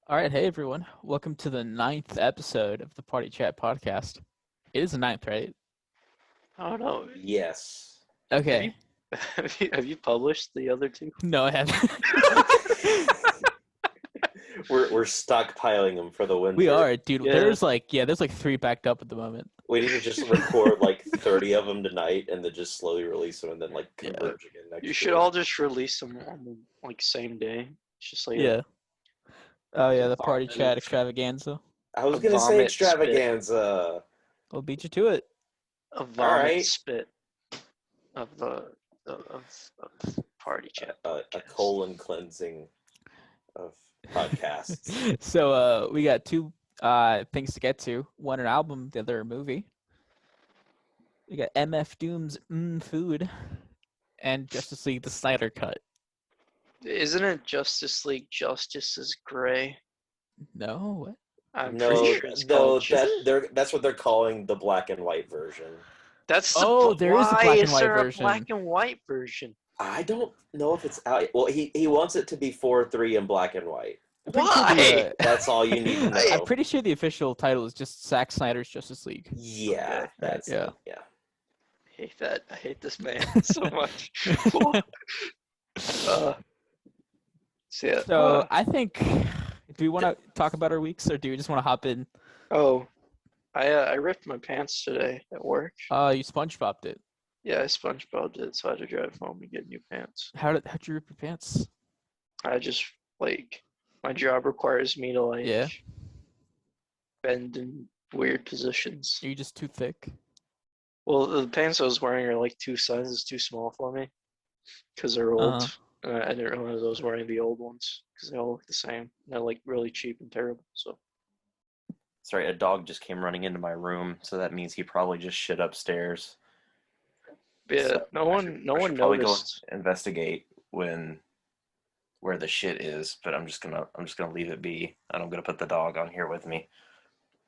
All right, hey everyone. Welcome to the 9th episode of the Party Chat podcast. It is the 9th, right? I don't know. Yes. Okay. Have you published the other two? No, I haven't. We're stockpiling them for the winter. We are, dude. Yeah. There's like 3 backed up at the moment. We need to just record like 30 of them tonight and then just slowly release them and then like converge again next You year. should all just release them on the same day. It's just like Yeah. Oh yeah, the vomit. Party Chat extravaganza. I was a gonna say vomit extravaganza. I'll beat you to it. a vomit right. spit of the of Party Chat. A podcast. colon cleansing of podcasts. So we got two things to get to. One an album, the other a movie. We got MF Doom's Food and Justice League the Snyder Cut. Isn't it Justice League Justice is Gray? No, what? I'm No, pretty sure it's no, called that's what they're calling the black and white version. That's the Oh, there is a why black and is white there version. a black and white version? I don't know if it's out. Well, he wants it to be 4:3 in black and white. I'm pretty sure Why? That's all you need to know. I'm pretty sure the official title is just Zack Snyder's Justice League. Yeah, Okay. that's Yeah. yeah. I hate that. I hate this man so much. So I think, do we want to talk about our weeks, or do we just want to hop in? I ripped my pants today at work. You SpongeBobbed it. Yeah, I SpongeBobbed it, so I had to drive home and get new pants. How'd you rip your pants? I just my job requires me to Yeah. bend in weird positions. Are you just too thick? Well, the pants I was wearing are like 2 sizes too small for me because they're old. I didn't realize I was wearing the old ones because they all look the same. And they're like really cheap and terrible. So Sorry, a dog just came running into my room, so that means he probably just shit upstairs. yeah, So no I one should probably noticed. go investigate where the shit is, but I'm just gonna leave it be, and I'm gonna put the dog on here with me,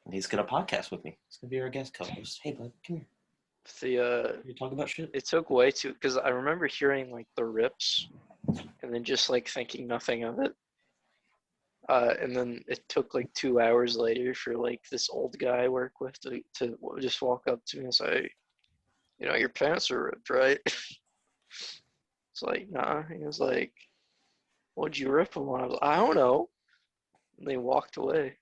and he's gonna podcast with me. He's gonna be our guest co-host. Hey, bud, come here. You talk about shit. It took way too because I remember hearing like the rips, and then just like thinking nothing of it. And then it took like 2 hours later for like this old guy I work with to just walk up to me and say, your pants are ripped, right? It's like, nah. He was like, what'd you rip them on? I was like, I don't know. And they walked away.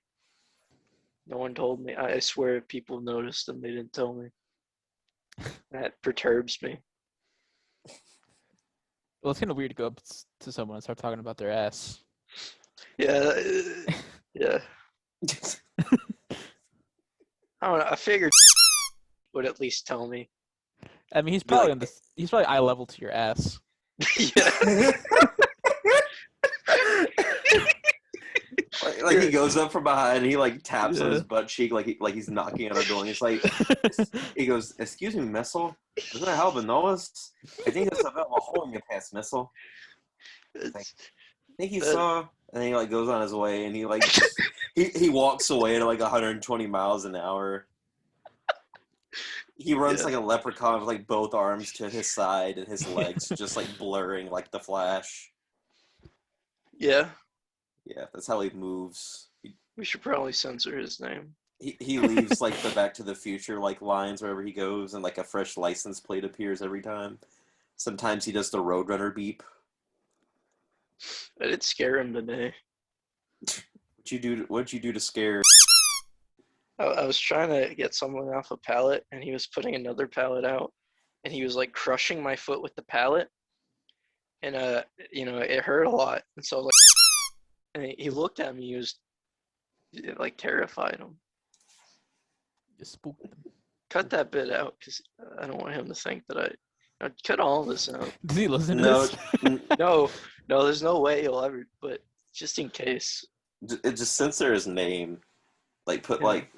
No one told me. I swear if people noticed and they didn't tell me. That perturbs me. Well, it's kind of weird to go up to someone and start talking about their ass. Yeah, yeah. I don't know. I figured would at least tell me. I mean, he's probably he's probably eye level to your ass. Yeah. Like he goes up from behind, and he like taps on his butt cheek, like he's knocking on our door. And he's like, he goes, "Excuse me, Missile. Doesn't it help a notice? I think there's a bit of a hole in your pants, Missile. I think you saw." And he like goes on his way, and he like he walks away at like 120 miles an hour. He runs like a leprechaun with like both arms to his side and his legs just like blurring like the Flash. Yeah. Yeah, that's how he moves. We should probably censor his name. He leaves like the Back to the Future like lines wherever he goes, and like a fresh license plate appears every time. Sometimes he does the Roadrunner beep. I did scare him today. What'd you do to scare? I was trying to get someone off a pallet, and he was putting another pallet out, and he was like crushing my foot with the pallet, and it hurt a lot, and so I was like, and he looked at me, it like terrified him. You spooked him. Cut that bit out because I don't want him to think that I cut all this out. Does he listen to No, this? No, there's no way he'll ever. But just in case, just censor his name. Like put like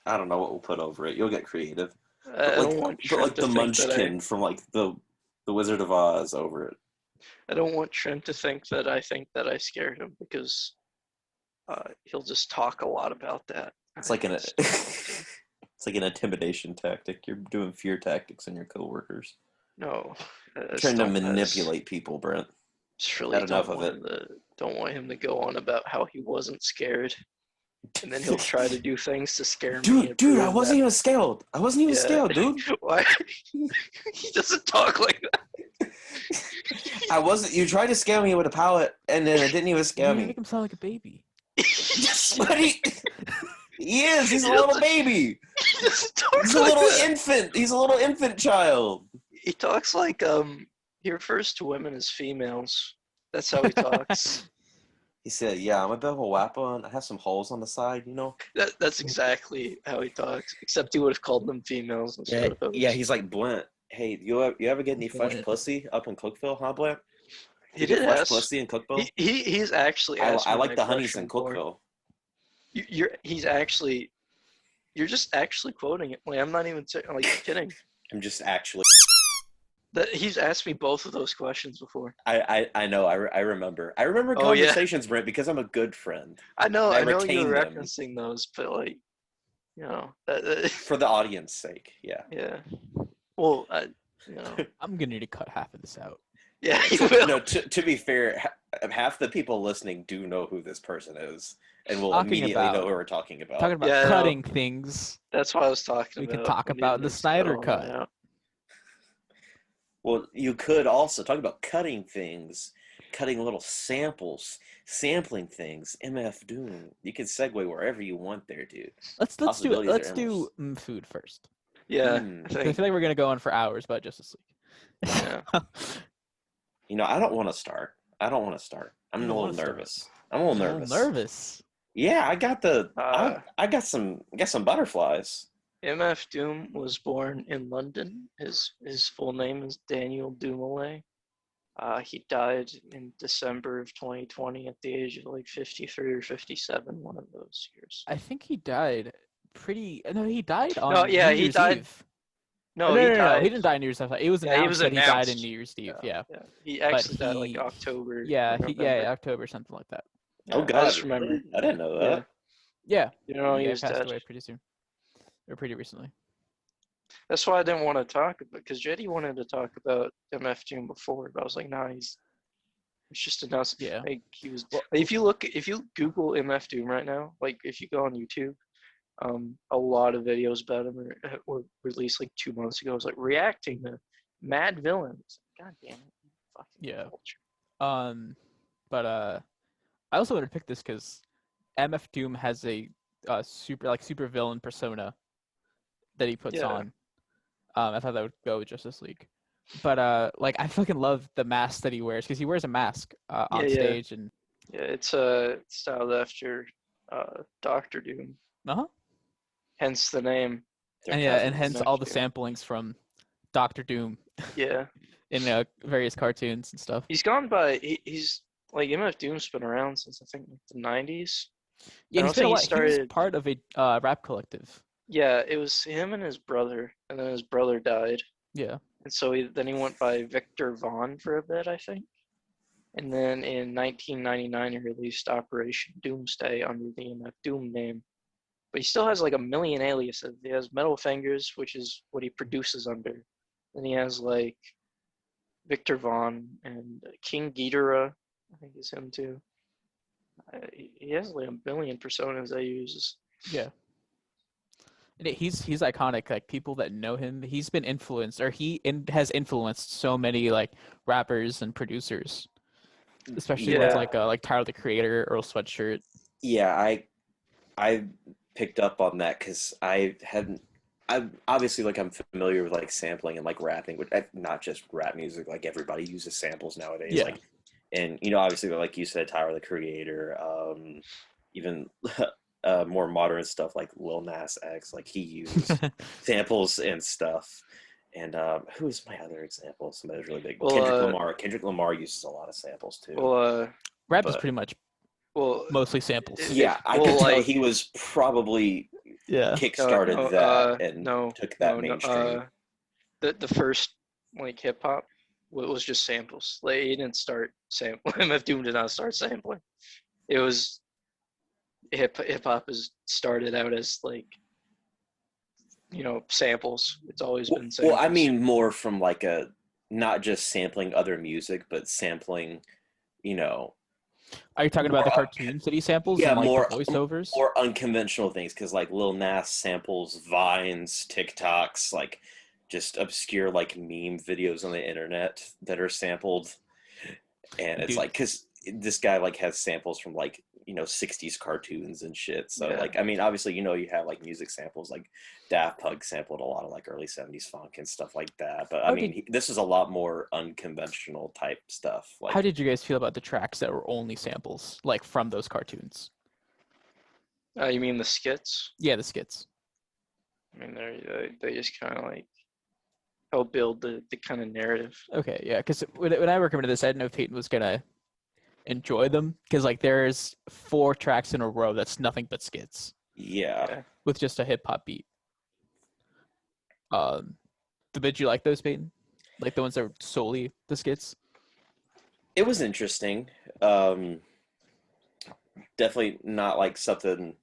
I don't know what we'll put over it. You'll get creative. I don't want Put Trent like to the think Munchkin from like the Wizard of Oz over it. I don't want Trent to think that I scared him because he'll just talk a lot about that. It's like it's like an intimidation tactic. You're doing fear tactics on your coworkers. No, Trying to manipulate people, Brent. Just really Not enough of it. Don't want him to go on about how he wasn't scared, and then he'll try to do things to scare me. Dude, I wasn't even scared. I wasn't even Yeah. scared, dude. Why? He doesn't talk like that. I wasn't. You tried to scare me with a pallet, and then it didn't even scare You me. make him sound like a baby. That's what he is. He's a little baby. He doesn't talk He's a like little that. infant. He's a little infant child. He talks like he refers to women as females. That's how he talks. He said, "Yeah, I'm a bit of a whapper, and I have some holes on the side, you know." That's exactly how he talks. Except he would have called them females instead of those. Yeah. He's like Blint. Hey, you ever get any fresh Blint. pussy up in Cookville, huh, Blint? He You get did fresh ask. pussy in Cookville. He's actually I asked me like that the honeys question in before. Cookville. You're just actually quoting it. Like, I'm not even like kidding. I'm just actually. He's asked me both of those questions before. I know. I remember. I remember Oh, yeah. conversations, Brent, because I'm a good friend. I know I you're retain them. referencing those, but like, For the audience sake, yeah. yeah. Well, I'm gonna need to cut half of this out. yeah, you will. No, to be fair, half the people listening do know who this person is, and will Talking immediately about- know who we're talking about. Talking about Yeah, I know. cutting things. That's what I was talking We about. can talk when about the needs to Snyder go Cut. out. Well, you could also talk about cutting things, cutting little samples, sampling things. MF Doom. You can segue wherever you want there, dude. Let's do Possibilities are food first. Yeah, Hmm. I 'Cause I think. feel like we're gonna go on for hours about Justice League. Yeah. You know, I don't want to start. I'm You a don't little wanna start. nervous. I'm a little I'm a nervous. little nervous. Yeah, I got Uh, I got some butterflies. MF Doom was born in London. His full name is Daniel Dumoulin. He died in December of 2020 at the age of like 53 or 57, one of those years. I think he died No, he died on No, yeah, New he Year's died- Eve. No, no, he no, died. he didn't die on New Year's Eve. It was Yeah, he announced was that he died in announced. New Year's Eve. Yeah. He actually died like he- October. Yeah, or November. October, something like that. Yeah, Oh God, I just remember. really? I didn't know Yeah. that. Yeah. You know, he Yeah, was passed dead. away pretty soon. Or pretty recently. That's why I didn't want to talk about, because Jetty wanted to talk about MF Doom before, but I was like, nah, it's just announced. Yeah. Like he was. Well- If you Google MF Doom right now, like if you go on YouTube, a lot of videos about him were released like 2 months ago. It was like reacting to Mad Villains. God damn it! Fucking Yeah. culture. But I also wanted to pick this because MF Doom has a super villain persona that he puts Yeah. on. I thought that would go with Justice League. But like I fucking love the mask that he wears because he wears a mask on Yeah, yeah. stage and Yeah, it's styled after Doctor Doom, uh-huh. hence the name. They're And yeah, and cousins. hence all the Neptune. samplings from Doctor Doom Yeah, in various cartoons and stuff. he's gone by. He's like MF Doom's been around since I think like the 90s. Yeah, I he's don't been a think lot. he He was started- part of a rap collective. Yeah, it was him and his brother, and then his brother died, Yeah. and so then he went by Victor Vaughn for a bit, I think. And then in 1999, he released Operation Doomsday under the MF Doom name. But he still has like a million aliases. He has Metal Fingers, which is what he produces under. Then he has like Victor Vaughn and King Ghidorah, I think is him too. He has like a million personas that he uses. Yeah. And he's iconic. Like people that know him, he's been influenced, or has influenced so many like rappers and producers, especially with Yeah. like Tyler the Creator, Earl Sweatshirt. Yeah, I picked up on that because I obviously like I'm familiar with like sampling and like rapping, but not just rap music. Like everybody uses samples nowadays. Yeah. Like, and you know, obviously, like you said, Tyler the Creator, even more modern stuff like Lil Nas X, like he uses samples and stuff. And who is my other example? Somebody who's really big. Well, Kendrick Lamar. Kendrick Lamar uses a lot of samples too. Well, Rap is But- pretty much well, mostly samples. yeah, I well, could tell like- he was probably Yeah. kickstarted that and took that mainstream. The first like hip hop was just samples. Like he didn't start sampling. MF Doom did not start sampling. It was hip hop has started out as like samples. It's always been samples. Well, I mean more from like a not just sampling other music, but sampling you know, Are you talking about the more- cartoons that he samples yeah, and like more the voiceovers? more unconventional things, because like Lil Nas samples Vines, TikToks, like just obscure like meme videos on the internet that are sampled, and it's Dude. like because this guy like has samples from like 60s cartoons and shit. So Yeah. like I mean obviously you have like music samples, like Daft Punk sampled a lot of like early 70s funk and stuff like that, but How I mean this is a lot more unconventional type stuff. Like How did you guys feel about the tracks that were only samples, like from those cartoons? You mean the skits? Yeah, the skits. I mean, they just kind of like help build the kind of narrative. Okay, yeah, because when I recommended this, I didn't know if Peyton was gonna enjoy them, because like there's 4 tracks in a row that's nothing but skits yeah. with just a hip hop beat. Did you like those, Peyton? Like the ones that were solely the skits? It was interesting. Definitely not like something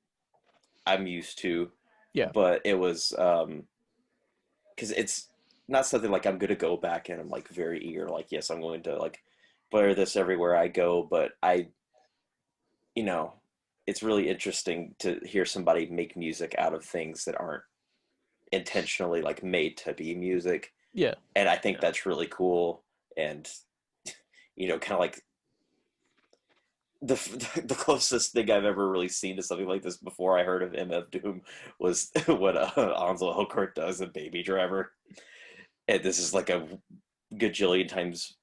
I'm used to. Yeah. But it was because it's not something like I'm gonna go back and I'm like very eager. Like yes, I'm going to like blare this everywhere I go. But it's really interesting to hear somebody make music out of things that aren't intentionally like made to be music. Yeah. And I think that's really cool. And kind of like the closest thing I've ever really seen to something like this before I heard of MF Doom was what Ansel Elgort does in Baby Driver, and this is like a gajillion times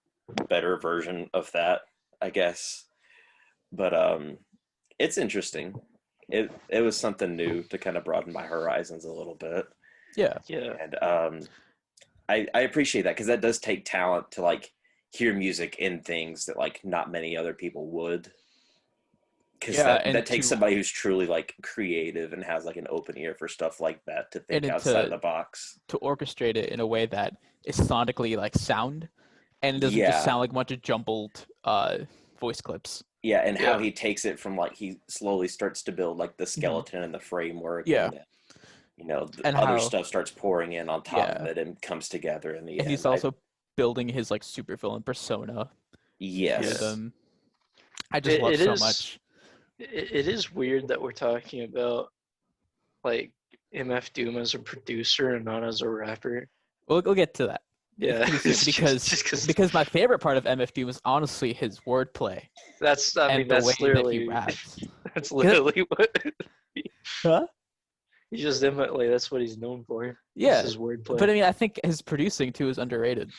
better version of that, I guess. But it's interesting. It was something new to kind of broaden my horizons a little bit. Yeah. Yeah. And I appreciate that, because that does take talent to like hear music in things that like not many other people would. Because that takes somebody who's truly like creative and has like an open ear for stuff like that to think outside the box. To orchestrate it in a way that is sonically like sound, and it doesn't just sound like a bunch of jumbled voice clips. Yeah, and how he takes it from like he slowly starts to build like the skeleton and the framework. Yeah. And then, And other how- stuff starts pouring in on top of it and comes together in the end. And he's also building his like supervillain persona. Yes. I just love so much. It is weird that we're talking about like MF Doom as a producer and not as a rapper. We'll get to that. Yeah, because my favorite part of MF Doom is honestly his wordplay. That's the way that he literally raps. that's literally what. Huh? He's just like that's what he's known for. Yeah, his wordplay. But I mean, I think his producing too is underrated.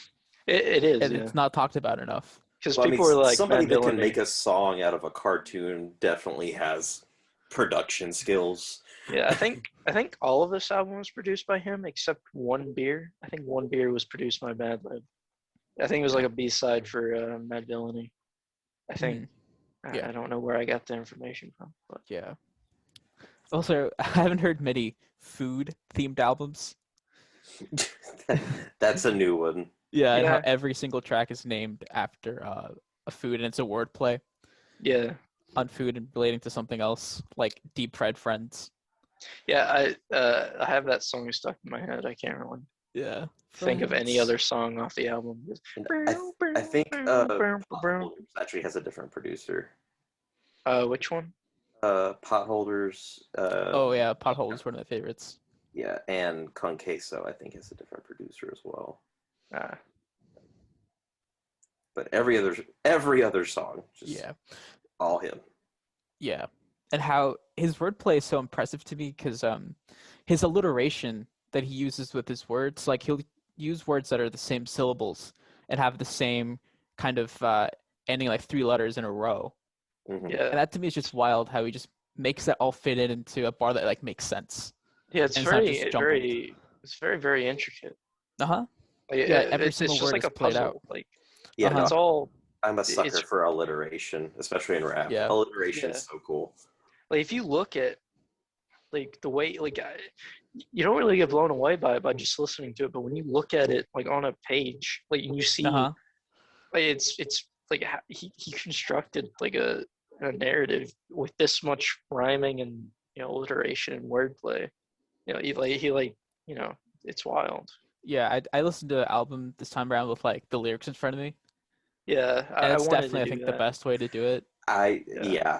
It is. And it's not talked about enough. Because people are like, somebody that can make a song out of a cartoon definitely has production skills. Yeah, I think all of this album was produced by him except One Beer. I think One Beer was produced by Madlib. I think it was like a B-side for Mad Villainy. I think. I don't know where I got the information from. But. Yeah. Also, I haven't heard many food-themed albums. That's a new one. Yeah, and how every single track is named after a food, and it's a wordplay. Yeah. On food and relating to something else, like Deep Fried Friends. Yeah, I have that song stuck in my head. I can't really think of any other song off the album. I think Potholders actually has a different producer. Which one? Potholders. Oh yeah, Potholders is one of my favorites. Yeah, and Con Queso I think has a different producer as well. But every other song, just all him. Yeah, and how his wordplay is so impressive to me, because his alliteration that he uses with his words, like he'll use words that are the same syllables and have the same kind of ending, like 3 letters in a row. Mm-hmm. Yeah, and that to me is just wild, how he just makes that all fit into a bar that like makes sense. Yeah, it's very very intricate. Like, every single word like is a played puzzle. out. Like it's all. I'm a sucker for alliteration, especially in rap. Yeah. Alliteration is so cool. Like if you look at like the way you don't really get blown away by it by just listening to it, but when you look at it like on a page, like and you see, like it's like he constructed like a narrative with this much rhyming and alliteration and wordplay. He it's wild. Yeah, I listened to the album this time around with like the lyrics in front of me, Yeah, And I it's wanted definitely, to I do think, the that. best way to do it. I Yeah.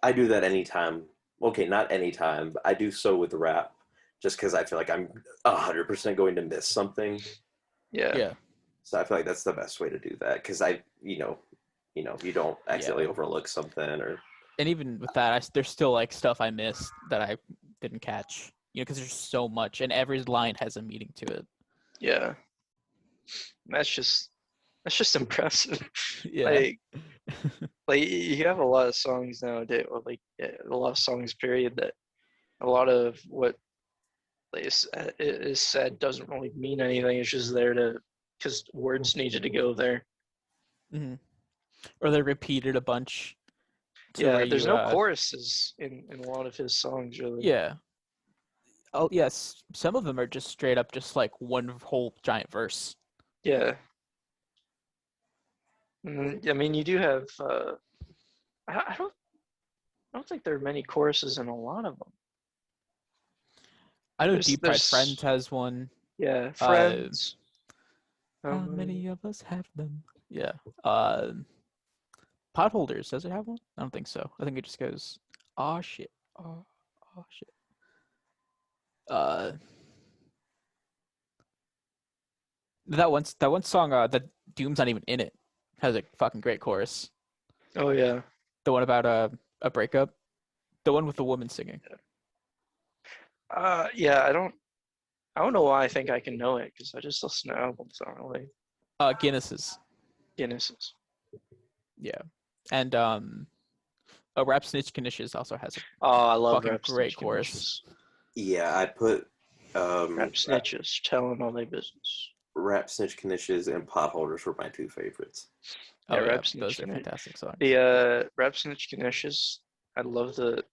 I do that anytime. Okay, not anytime, but I do so with rap, just because I feel like I'm 100% going to miss something. Yeah. Yeah. So I feel like that's the best way to do that because you don't Yeah. accidentally overlook something or And even with that, there's still like stuff I missed that I didn't catch. Because there's so much, and every line has a meaning to it. Yeah. That's just impressive. Yeah. Like you have a lot of songs nowadays, or like a lot of songs period that a lot of what is said doesn't really mean anything. It's just there to because words needed to go there. Hmm. Or they repeated a bunch to where Yeah, there's you no choruses in a lot of his songs really. yeah. Oh yes, some of them are just straight up just like one whole giant verse. Yeah. I mean, you do have. I don't think there are many choruses in a lot of them. I know There's Deep Fried Friends there's has one. yeah, Uh, friends. how many of us have them? Yeah. Uh, Potholders, does it have one? I don't think so. I think it just goes, "Aw shit, aw shit." Uh, that one song that Doom's not even in it has a fucking great chorus. Oh yeah. The one about a breakup. The one with the woman singing. Yeah. I don't know why I think I can know it because I just listen to albums. I don't really Guinness's. Guinnesses. Yeah. And Rap Snitch Knishes also has a Oh, I love fucking rap great snitch chorus. yeah. I put rap snitches telling all their business. rap snitch knishes and potholders were my two favorites. Oh Yeah, yeah, rap snitch those are fantastic songs. The rap snitch Ganeshes. I love the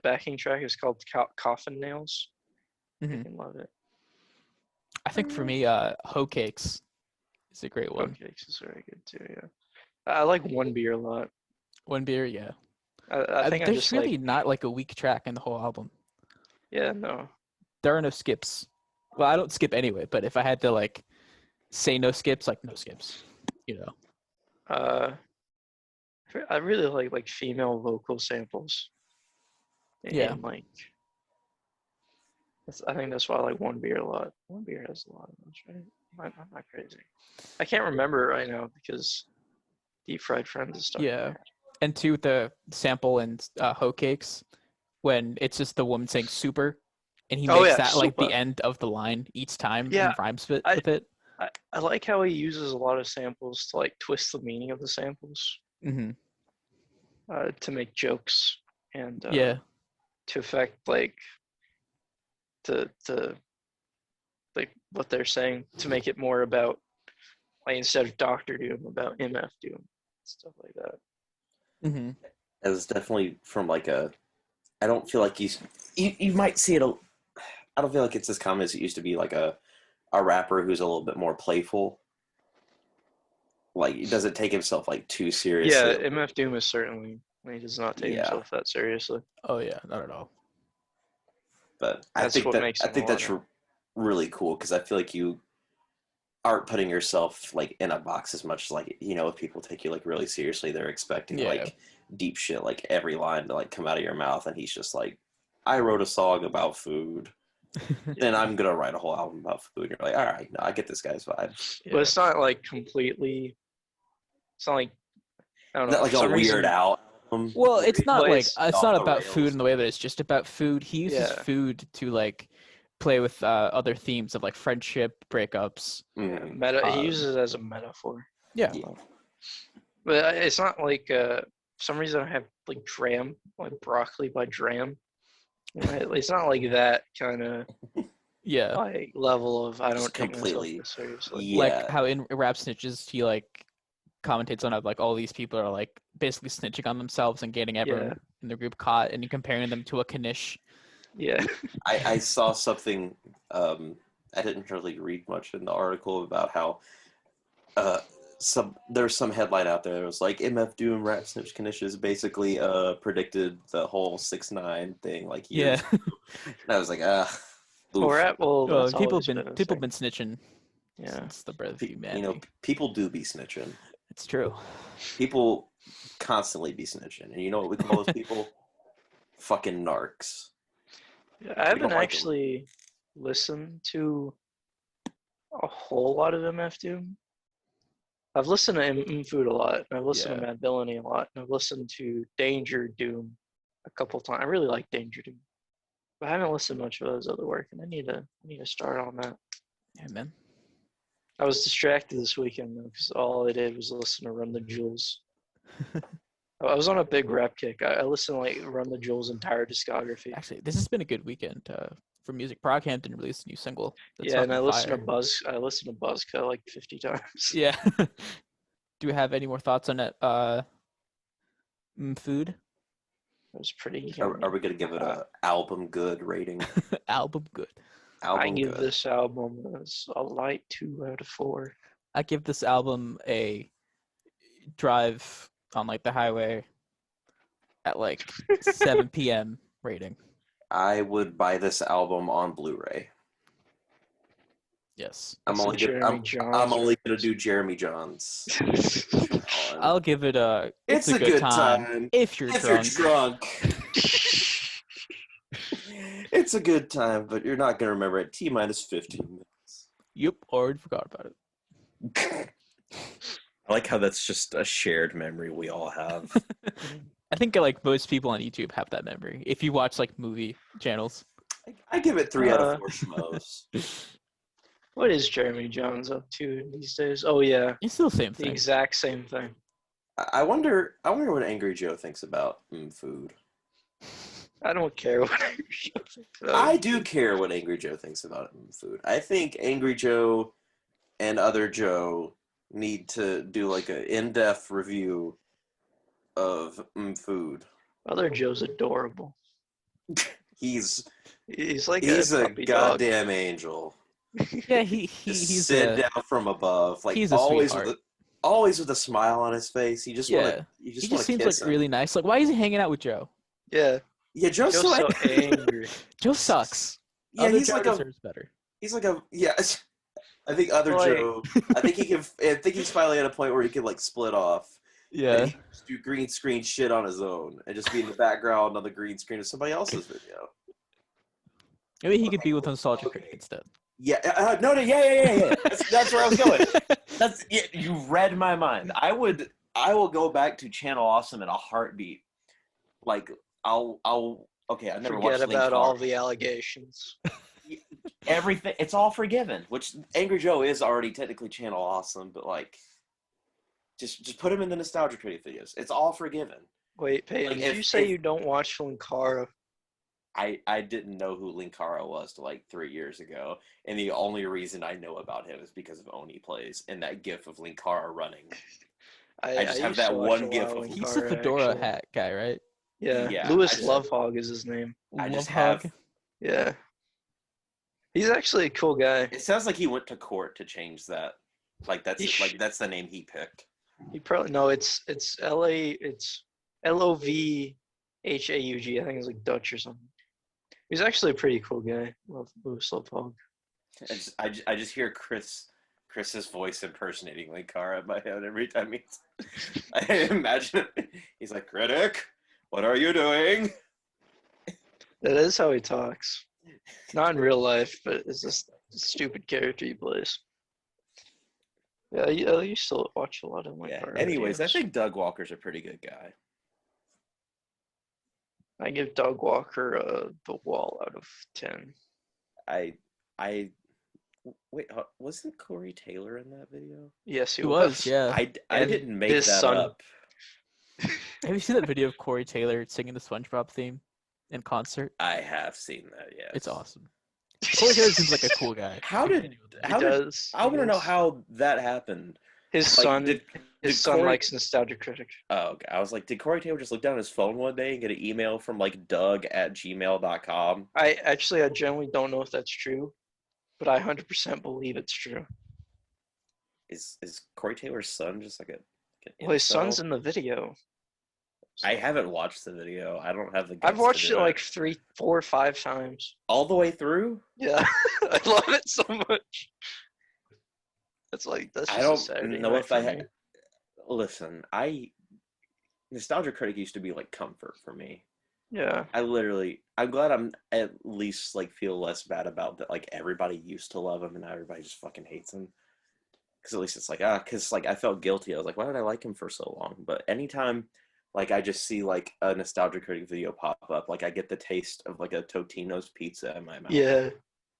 backing track. It's called Coffin Nails. I Hmm. can love it. I think for me, Hoe Cakes is a great one. Okay, this is very good too. Yeah, I like One Beer a lot. One Beer, yeah. I think I There's just really like not like a weak track in the whole album. yeah no There are no skips. Well, I don't skip anyway, but if I had to like say no skips, like no skips, you know. uh I really like female vocal samples Yeah. and like I think that's why I like One Beer a lot. One Beer has a lot of those, right? I'm not crazy. I can't remember it right now because Deep Fried Friends is stuck in my Yeah. head. And two, the sample in Hoe Cakes, when it's just the woman saying super, and he Oh makes yeah, that like the super. end of the line each time Yeah, and rhymes it I, with it. I like how he uses a lot of samples to like twist the meaning of the samples Hmm. to make jokes and Yeah. to affect like to like what they're saying to make it more about like instead of Doctor Doom about MF Doom stuff like that. Hmm. It was definitely from like a. I don't feel like you might see it. I don't feel like it's as common as it used to be. Like a rapper who's a little bit more playful. Like he doesn't take himself like too Yeah, seriously. MF Doom is certainly he does not take Yeah, himself that seriously. Oh yeah, not at all. but That's what makes I him a think lot that's of really cool because I feel like you aren't putting yourself like in a box as much as like if people take you like really seriously, they're expecting Yeah. like deep shit, like every line to like come out of your mouth, and he's just like, I wrote a song about food. Then yeah. I'm gonna write a whole album about food. You're like, all right, no, I get this guy's vibe. But Yeah. it's not like completely. It's not like I don't Not know. like For a some Weird reason, Al album Well, where it's he's not well, like it's off not the about food rails. in the way that it's just about food. He uses yeah, food to like play with other themes of like friendship, breakups. yeah. Mm, Meta. He Um, uses it as a metaphor. yeah. yeah, But it's not like for some reason I have like Dram, like broccoli by Dram. It's not like that kind of Yeah. like level of I just don't take myself completely. this seriously. Like Yeah, how in Rap Snitches he like commentates on how like all these people are like basically snitching on themselves and getting everyone Yeah, in the group caught and comparing them to a Kanish. yeah, I saw something. I didn't really read much in the article about how uh, there's some headline out there that was like MF Doom Rap Snitch Knishes basically predicted the whole 6ix9ine thing like years Yeah. ago. And I was like, or oof. at well, Well, that's always been a people thing. been snitching Yeah. It's the birth of You humanity. know, people do be snitching. It's true. People constantly be snitching, and you know what we call those people? Fucking narcs. Yeah, I We don't haven't like 'em. actually listened to a whole lot of MF Doom. I've listened to Food a lot, and I've listened to Yeah. Mad Villainy a lot, and I've listened to Danger Doom a couple times. I really like Danger Doom, but I haven't listened much of his other work, and I need to start on that. Yeah, man. I was distracted this weekend though, because all I did was listen to Run the Jewels. I was on a big rap kick. I listened to like Run the Jewels' entire discography. Actually, this has been a good weekend for music. Brockhampton released a new single. That's Yeah, and I fucking listened fire. to Buzz. I listened to Buzzcut like 50 times. Yeah. Do we have any more thoughts on it? Food It was pretty. Are we gonna give it a album good rating? album good. I Album give good. this album a light 2 out of 4. I give this album a drive on like the highway at like 7 p.m. rating. I would buy this album on Blu-ray. Yes. I'm That's a only Jeremy Johns I'm only gonna reference. do Jeremy Johns. I'll give it a. It's a good time if you're drunk. It's a good time, but you're not gonna remember it. T-minus 15 minutes. Yep, already forgot about it. I like how that's just a shared memory we all have. I think like most people on YouTube have that memory. If you watch like movie channels. I give it 3 out of 4 schmoes. What is Jeremy Johns up to these days? Oh yeah, It's still the same the thing. exact same thing. I wonder what Angry Joe thinks about food. I don't care what I do care what Angry Joe thinks about food. I think Angry Joe and other Joe need to do like an in-depth review of food. Other Joe's adorable. He's like a puppy dog. goddamn angel. Yeah, Just he's sent down from above, like he's a sweetheart. always with a smile on his face. He just Yeah. want He to just seems kiss like him. really nice. Like, why is he hanging out with Joe? Yeah, Yeah, Joe's Joe's so angry. Joe sucks. Yeah, Other he's Joe like a deserves better. yeah. I think other Like- Joe. I think he can. I think he's finally at a point where he can like split off. Yeah. And he can just do green screen shit on his own and just be in the background on the green screen of somebody else's video. Maybe he could be with Nostalgia Critic instead. Yeah, yeah. That's where I was going. You read my mind. I will go back to Channel Awesome in a heartbeat. Like I'll okay. I never Forget watched about Link all Car. the allegations. Everything. It's all forgiven. Which Angry Joe is already technically Channel Awesome, but like, just put him in the Nostalgia Critic videos. It's all forgiven. Wait, Peyton, Like, did you say you don't watch Linkara? I didn't know who Linkara was till like 3 years ago, and the only reason I know about him is because of Oni Plays and that gif of Linkara running. I just have used that to watch one a gif lot of- Linkara, He's the fedora actually. hat guy, right? Yeah, Yeah, Louis I just- Lovehog is his name. I just Lovehog? have. Yeah, he's actually a cool guy. It sounds like he went to court to change that. Like that's He that's the name he picked. He probably no, it's Lovhaug. I think it's like Dutch or something. He's actually a pretty cool guy. Love Louis Lovehog. I just hear Chris's voice impersonating Linkara in my head every time I imagine it. He's like, "Critic, what are you doing?" That is how he talks. Not in real life, but it's just a stupid character he plays. Yeah, I used to watch a lot of Linkara. Anyways, I videos. think Doug Walker's a pretty good guy. I give Doug Walker the wall out of 10. I wait. Wasn't Corey Taylor in that video? Yes, He was, yeah. I And didn't make his that son. up. Have you seen that video of Corey Taylor singing the SpongeBob theme in concert? I have seen that. Yes, It's awesome. Corey Taylor seems like a cool guy. How did- He How did- does. I want to know how that happened. his Like, son. did His son Corey- likes Nostalgia Critic. Oh, okay. I was like, did Corey Taylor just look down at his phone one day and get an email from like Doug@gmail.com? I generally don't know if that's true, but I 100% believe it's true. Is Corey Taylor's son just like an Well, his incel? son's in the video. I haven't watched the video. I don't have the. I've guts to watched do it like 3, 4, 5 times. all the way through. Yeah, I love it so much. That's I just a don't Saturday know night if for I me. listen. Nostalgia Critic used to be like comfort for me. Yeah. I'm glad I'm at least like feel less bad about that. Like everybody used to love him and now everybody just fucking hates him. Because at least it's like, because like I felt guilty. I was like, why did I like him for so long? But anytime like I just see like a Nostalgia Critic video pop up, like I get the taste of like a Totino's pizza in my mouth. Yeah.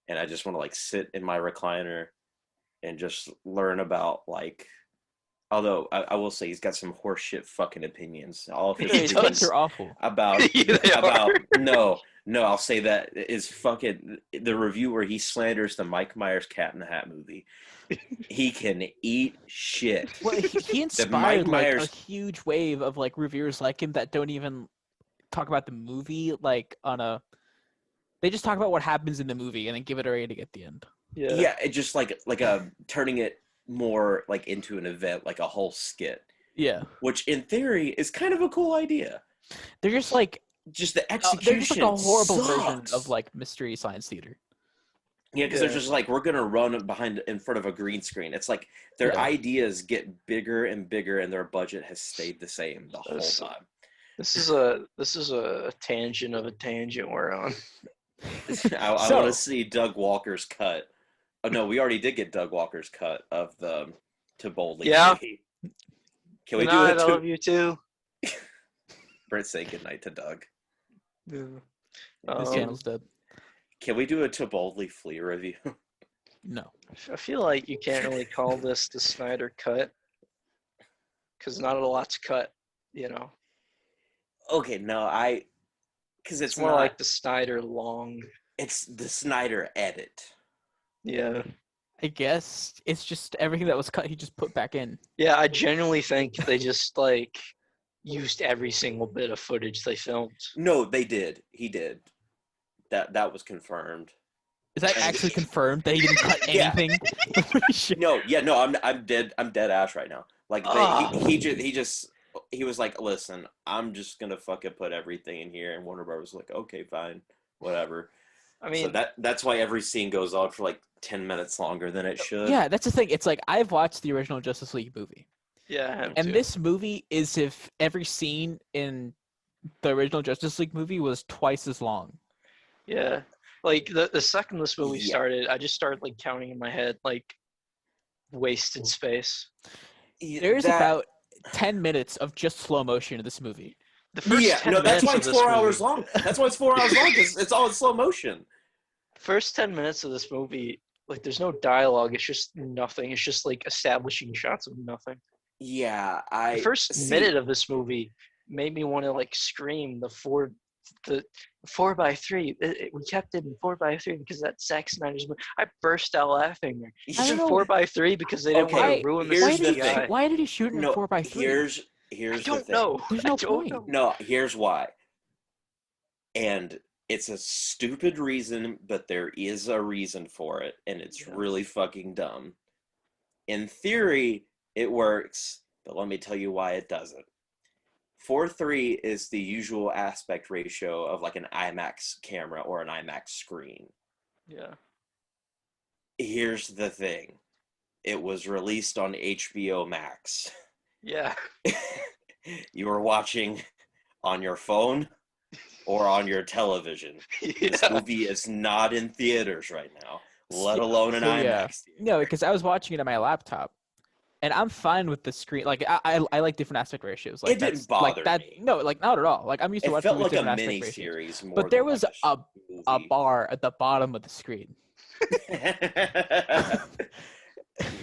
And I just want to like sit in my recliner and just learn about like. Although I will say he's got some horseshit fucking opinions. All of his He His does. takes opinions are awful. about Yeah, they about are. no, I'll say that is fucking the review where he slanders the Mike Myers Cat in the Hat movie. He can eat shit. Well, he The Mike inspired like a Myers. huge wave of like reviewers like him that don't even talk about the movie like on a. They just talk about what happens in the movie and then give it a rating at the end. Yeah. Yeah, it just like a turning it more like into an event, like a whole skit, Yeah, which in theory is kind of a cool idea. they're just like Just the they're execution just like a horrible sucks. version of like Mystery Science Theater. Yeah, because they're just like, we're gonna run in front of a green screen. It's like their Yeah. ideas get bigger and bigger, and their budget has stayed the same the whole That's- time. This is a tangent of a tangent we're on. I want So- to see Doug Walker's cut. Oh no, we already did get Doug Walker's cut of the To Boldly Yeah. Flee. Can we Good do night, it? I love you too. Brett, say goodnight to Doug. Yeah. This Um, channel's dead. Can we do a To Boldly Flee review? No. I feel like you can't really call this the Snyder Cut because not a lot's cut. You know, Okay, no, because it's it's more not. like the Snyder long. It's the Snyder edit. Yeah. I guess it's just everything that was cut. He just put back in. Yeah, I genuinely think they just like used every single bit of footage they filmed. No, they did. He did. That was confirmed. Is that actually confirmed that he didn't cut Yeah. anything? Shit. No, I'm dead ass right now. Like he was like, listen, I'm just gonna fucking put everything in here, and Warner Bros was like, okay, fine, whatever. I mean, So that's why every scene goes on for like 10 minutes longer than it should. Yeah, that's the thing. It's like I've watched the original Justice League movie, yeah, I have and to. this movie is if every scene in the original Justice League movie was twice as long. Yeah, like the second this movie Yeah. started, I just started like counting in my head like wasted space. There's about 10 minutes of just slow motion in this movie. The first 10 that's minutes why of it's this 4 movie, hours long. That's why it's 4 hours long because it's all in slow motion. first 10 minutes of this movie, like there's no dialogue. It's just nothing. It's just like establishing shots of nothing. Yeah, The first minute of this movie made me want to like scream the 4x3. We kept it in 4x3 because that's Zack Snyder's movie. I burst out laughing there. He I said don't know. 4x3 because they didn't want Okay, to ruin the here's the CGI. thing. Why did he shoot in No, 4x3? here's I the don't thing. know. There's I no don't point. know. No, here's why. And it's a stupid reason, but there is a reason for it, and it's Yeah. really fucking dumb. In theory, it works, but let me tell you why it doesn't. 4:3 is the usual aspect ratio of like an IMAX camera or an IMAX screen. Yeah. Here's the thing. It was released on HBO Max. Yeah. You were watching on your phone or on your television. This Yeah. movie is not in theaters right now, let alone an So, yeah. IMAX theater. No, because I was watching it on my laptop, and I'm fine with the screen. Like I like different aspect ratios. Like It didn't that's, bother like that. me. No, like not at all. Like I'm used to It watching felt with like a different mini aspect ratios. series more But there than was like a movie. bar at the bottom of the screen.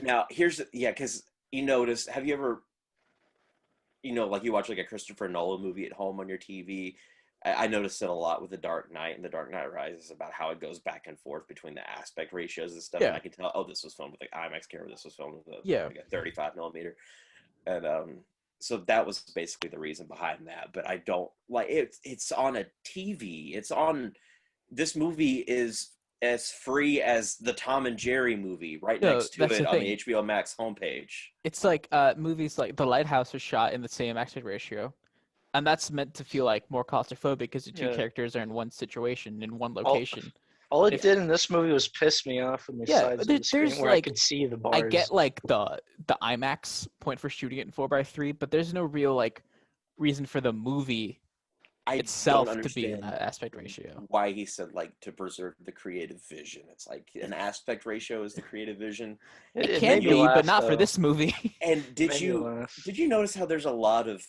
Now, because you notice, have you ever, like you watch like a Christopher Nolan movie at home on your TV? I noticed it a lot with The Dark Knight and The Dark Knight Rises about how it goes back and forth between the aspect ratios and stuff. Yeah. And I can tell, oh, this was filmed with like IMAX camera, this was filmed with Yeah. like a 35 millimeter. And so that was basically the reason behind that. But I don't like it's on a TV. This movie is as free as the Tom and Jerry movie right No, next to that's it the on thing. the HBO Max homepage. It's like movies like The Lighthouse are shot in the same aspect ratio, and that's meant to feel like more claustrophobic because the two Yeah. characters are in one situation in one location. All it did in this movie was piss me off on the sides of the screen there's where I could see the bars. I get like the IMAX point for shooting it in 4:3, but there's no real like reason for the movie I itself don't to be in understand that aspect ratio. why he said like to preserve the creative vision. It's like an aspect ratio is the creative vision. It can made me be, laugh, but not for though. this movie. And It did made me you laugh. notice how there's a lot of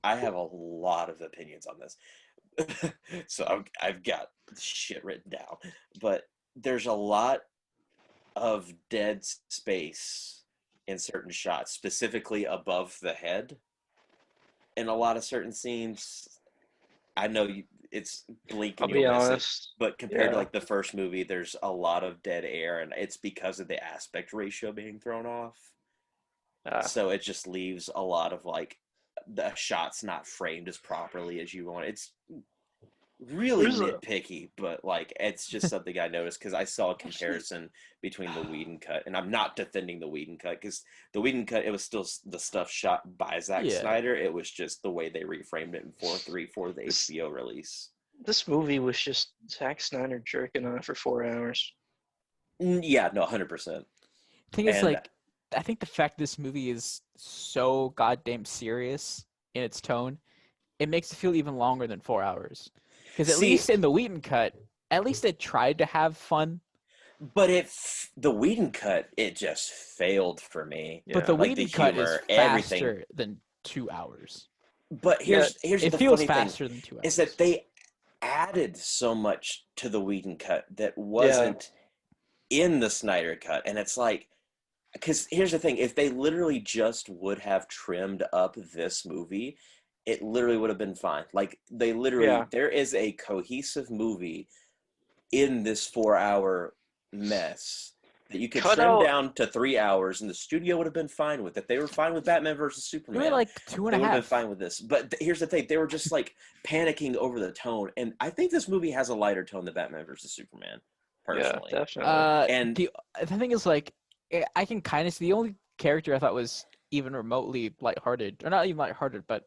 I have a lot of opinions on this. So I've got shit written down, but there's a lot of dead space in certain shots, specifically above the head. In a lot of certain scenes, I know it's blink I'll and be you'll miss it, honest. but compared to Yeah. like the first movie, there's a lot of dead air, and it's because of the aspect ratio being thrown off. So it just leaves a lot of like the shots not framed as properly as you want. It's really nitpicky, but like it's just something I noticed because I saw a comparison between the Whedon cut, and I'm not defending the Whedon cut because the Whedon cut, it was still the stuff shot by Zack Snyder. It was just the way they reframed it in 4:3 for the HBO release. This movie was just Zack Snyder jerking off for 4 hours. Yeah, no, 100%. Thing is, like, I think the fact this movie is so goddamn serious in its tone, it makes it feel even longer than 4 hours. Because at least in the Whedon cut, at least it tried to have fun. But the Whedon cut, it just failed for me. But the like Whedon the cut humor, is everything. faster than 2 hours. But here's it the feels funny faster thing, than 2 hours. is that they added so much to the Whedon cut that wasn't in the Snyder cut, and it's like, because here's the thing, if they literally just would have trimmed up this movie, it literally would have been fine. Like, they literally, there is a cohesive movie in this 4-hour mess that you could trim down to 3 hours, and the studio would have been fine with it. They were fine with Batman versus Superman. They were like 2.5. They would have been fine with this. But here's the thing, they were just like panicking over the tone, and I think this movie has a lighter tone than Batman versus Superman, personally. Yeah, definitely. And the thing is, like, I can kind of see the only character I thought was even remotely lighthearted, or not even lighthearted, but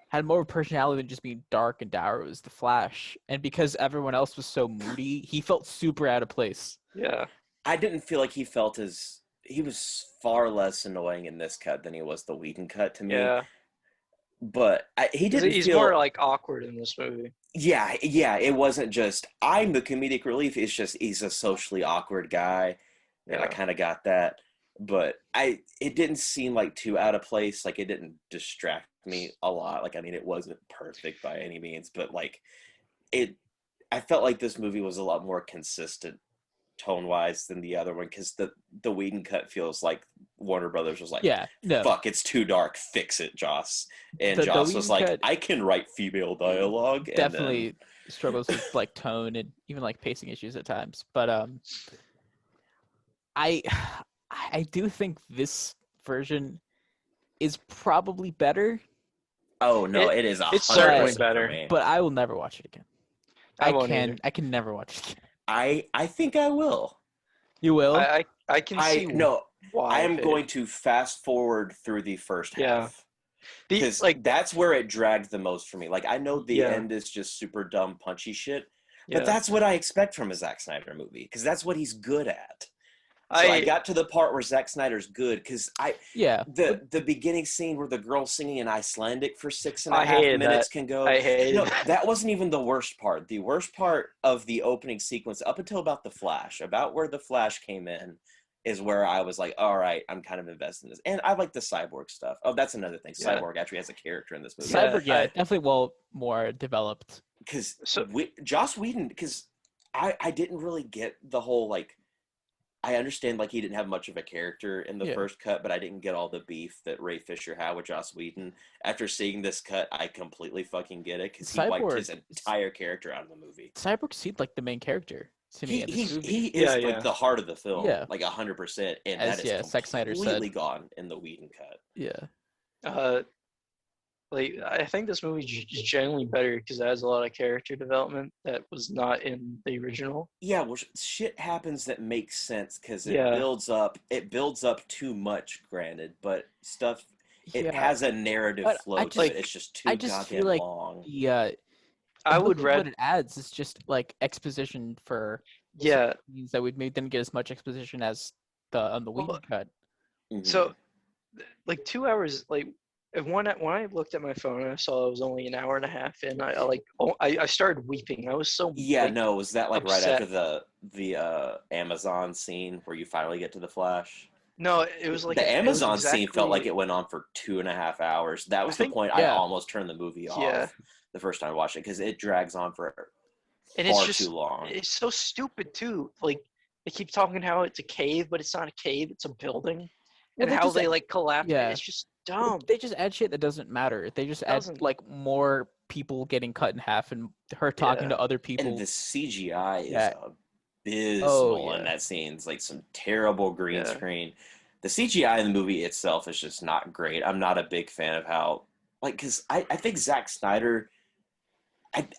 had more personality than just being dark and dour, was the Flash. And because everyone else was so moody, he felt super out of place. Yeah. I didn't feel like he was far less annoying in this cut than he was the Whedon cut to me. Yeah. But he's more like awkward in this movie. Yeah, it wasn't just, I'm the comedic relief, it's just he's a socially awkward guy. And I kind of got that, but it didn't seem like too out of place. Like, it didn't distract me a lot. Like, I mean, it wasn't perfect by any means, but like I felt like this movie was a lot more consistent tone-wise than the other one, because the Whedon cut feels like Warner Brothers was like, fuck, it's too dark, fix it, Joss. And Joss was like, I can write female dialogue. Definitely struggles with like tone and even like pacing issues at times, but I do think this version is probably better. Oh no, it is. It's certainly better, but I will never watch it again. I can never watch it again. I think I will. You will? I can see why. I am going to fast forward through the first half. Because that's where it dragged the most for me. Like, I know the end is just super dumb, punchy shit, but that's what I expect from a Zack Snyder movie, because that's what he's good at. So I got to the part where Zack Snyder's good, because the beginning scene where the girl's singing in Icelandic for 6.5 minutes can go. I hated that wasn't even the worst part. The worst part of the opening sequence, up until about the Flash, about where the Flash came in, is where I was like, all right, I'm kind of invested in this. And I like the Cyborg stuff. Oh, that's another thing. Cyborg actually has a character in this movie. Cyborg, definitely more developed. Because Joss Whedon, because I didn't really get the whole, like, I understand, like, he didn't have much of a character in the first cut, but I didn't get all the beef that Ray Fisher had with Joss Whedon. After seeing this cut, I completely fucking get it, because he wiped his entire character out of the movie. Cyborg seemed like the main character to me in this movie. He is like the heart of the film, like 100%, and as, that is Zack Snyder completely said. gone in the Whedon cut. Yeah. Like, I think this movie is generally better because it has a lot of character development that was not in the original. Yeah, well, shit happens that makes sense because it builds up. It builds up too much, granted, but stuff. It has a narrative flow to it. It's just too goddamn long. I would what read. it adds is just like exposition for Yeah. means that would maybe didn't get as much exposition as the on the Well, Whedon cut. Mhm. So, like 2 hours, like when I looked at my phone and I saw it was only an hour and a half in, I started weeping. I was so yeah, no, was that like right upset. after the Amazon scene where you finally get to the Flash? No, it was like The it was Amazon scene felt like exactly. it went on for 2.5 hours. That I was the think, point I Yeah. almost turned the movie yeah, off the first time I watched it because it drags on for and it's far just too long. it's so stupid too. Like they keep talking how it's a cave, but it's not a cave; it's a building, Well, and how they like collapse. yeah. It's just dumb. They just add shit that doesn't matter. They just add Doesn't. like more people getting cut in half and her talking Yeah. to other And people. the CGI is Yeah. abysmal in yeah. that scene. It's like some terrible green Yeah. screen. The CGI in the movie itself is just not great. I'm not a big fan of how, like, because I think Zack Snyder,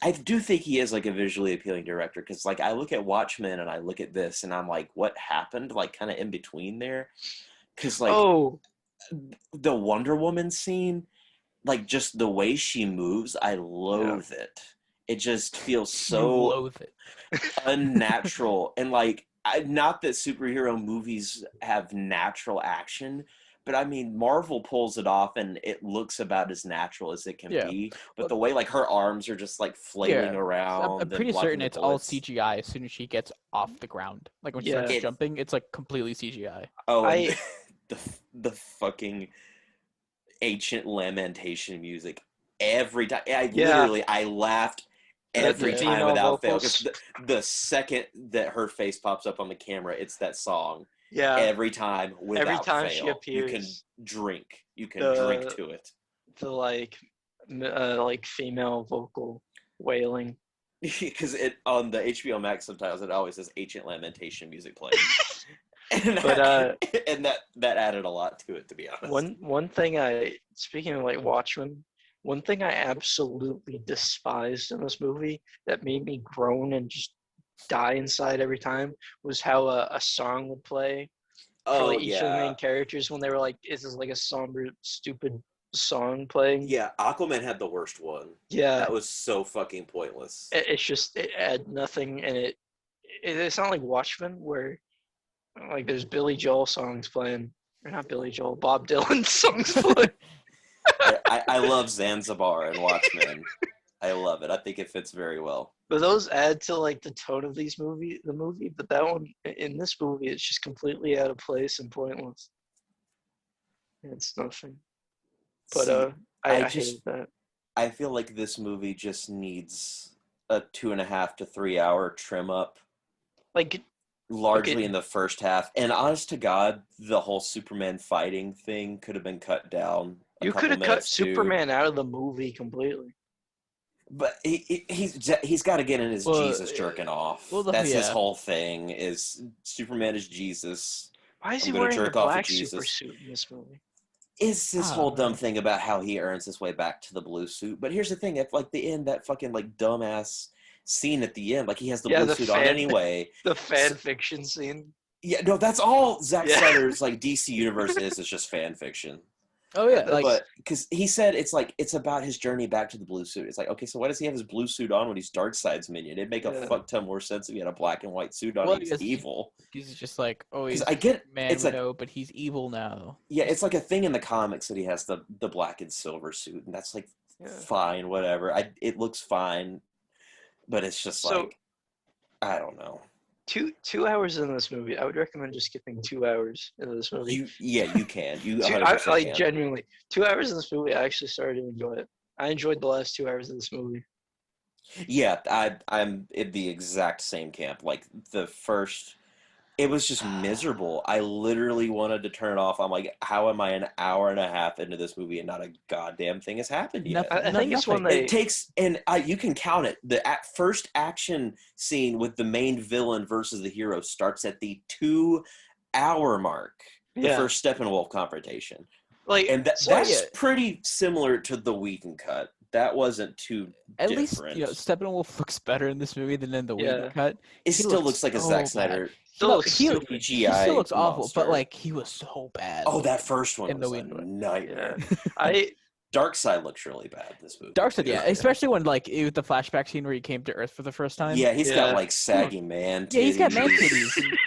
I do think he is like a visually appealing director. Because like I look at Watchmen and I look at this and I'm like, what happened? Like kind of in between there. Because like Oh, the Wonder Woman scene, like just the way she moves, I loathe it. It just feels You so loathe it. unnatural. And like not that superhero movies have natural action, but I mean Marvel pulls it off and it looks about as natural as it can Yeah. be. But Well, the way like her arms are just like flailing Yeah. around I'm pretty and blocking certain the it's all bullets. CGI as soon as she gets off the ground. Like when she Yeah. starts jumping, it's like completely CGI. Oh, and I the fucking ancient lamentation music every time. I laughed every the time female without fail. vocals. Because the second that her face pops up on the camera, it's that song. Yeah, Every time without every time fail. she You can appears, drink. You can drink the to it. the like female vocal wailing. Because it on the HBO Max subtitles, it always says ancient lamentation music playing. And But and that added a lot to it, to be honest. one thing speaking of like Watchmen, one thing I absolutely despised in this movie that made me groan and just die inside every time was how a song would play for Oh like each of the yeah. main characters when they were like, "Is this like a somber, stupid song playing?" Yeah, Aquaman had the worst one. Yeah, That was so fucking pointless. it's just it had nothing, and it's not like Watchmen where like there's Billy Joel songs playing, or not Billy Joel, Bob Dylan songs playing. I love Zanzibar and Watchmen. I love it. I think it fits very well. But those add to like the tone of the movie. But that one in this movie, it's just completely out of place and pointless. It's nothing. But See, I just hated that. I feel like this movie just needs a 2.5 to 3 hour trim up, Like largely okay, in the first half. And honest to God, the whole Superman fighting thing could have been cut down a you could couple have cut minutes too. Superman out of the movie completely. But he's got to get in his Well, Jesus jerking off. well, That's his yeah. whole thing. Is Superman is Jesus. Why is I'm he gonna wearing the jerk off to black super Jesus. suit in this movie? It's this I whole don't dumb know. thing about how he earns his way back to the blue suit. But here's the thing: at like the end, that fucking like dumbass scene at the end, like he has the Yeah, blue the suit on fan- anyway. The fan fiction scene. Yeah, no, that's all Zack Yeah. Snyder's like DC universe is. It's just fan fiction. Oh yeah, That's- like But because he said it's about his journey back to the blue suit. It's like, okay, so why does he have his blue suit on when he's Darkseid's minion? It'd make a Yeah. fuck ton more sense if he had a black and white suit on. Well, And he's yes. evil. he's just like, oh, 'Cause he's I get man it's like widow, but he's evil now. yeah, it's like a thing in the comics that he has the black and silver suit, and that's like Yeah. fine, whatever. It looks fine, but it's just So- like I don't know. 2 hours in this movie, I would recommend just skipping 2 hours into this movie. You can. You Two, 100% like can. genuinely, 2 hours in this movie, I actually started to enjoy it. I enjoyed the last 2 hours of this movie. Yeah, I'm in the exact same camp. Like the first, it was just miserable. I literally wanted to turn it off. I'm like, how am I an hour and a half into this movie and not a goddamn thing has happened yet? I think it's when nothing. they It takes, and you can count it. The first action scene with the main villain versus the hero starts at the 2 hour mark. The first Steppenwolf confrontation, like and so- that's yeah. pretty similar to the Whedon cut. That wasn't too At different. least Steppenwolf looks better in this movie than in the Whedon Yeah. cut. It he still looks looks like a so Zack bad. Snyder Still looks he stupid. CGI still looks awful, monster. but like he was so bad. Oh, that first one in the was a Whedon one. nightmare. I Darkseid looks really bad in this movie. Darkseid, too. yeah, especially when like with the flashback scene where he came to Earth for the first time. Yeah, he's Yeah. got like saggy man titties. Yeah, he's got man titties.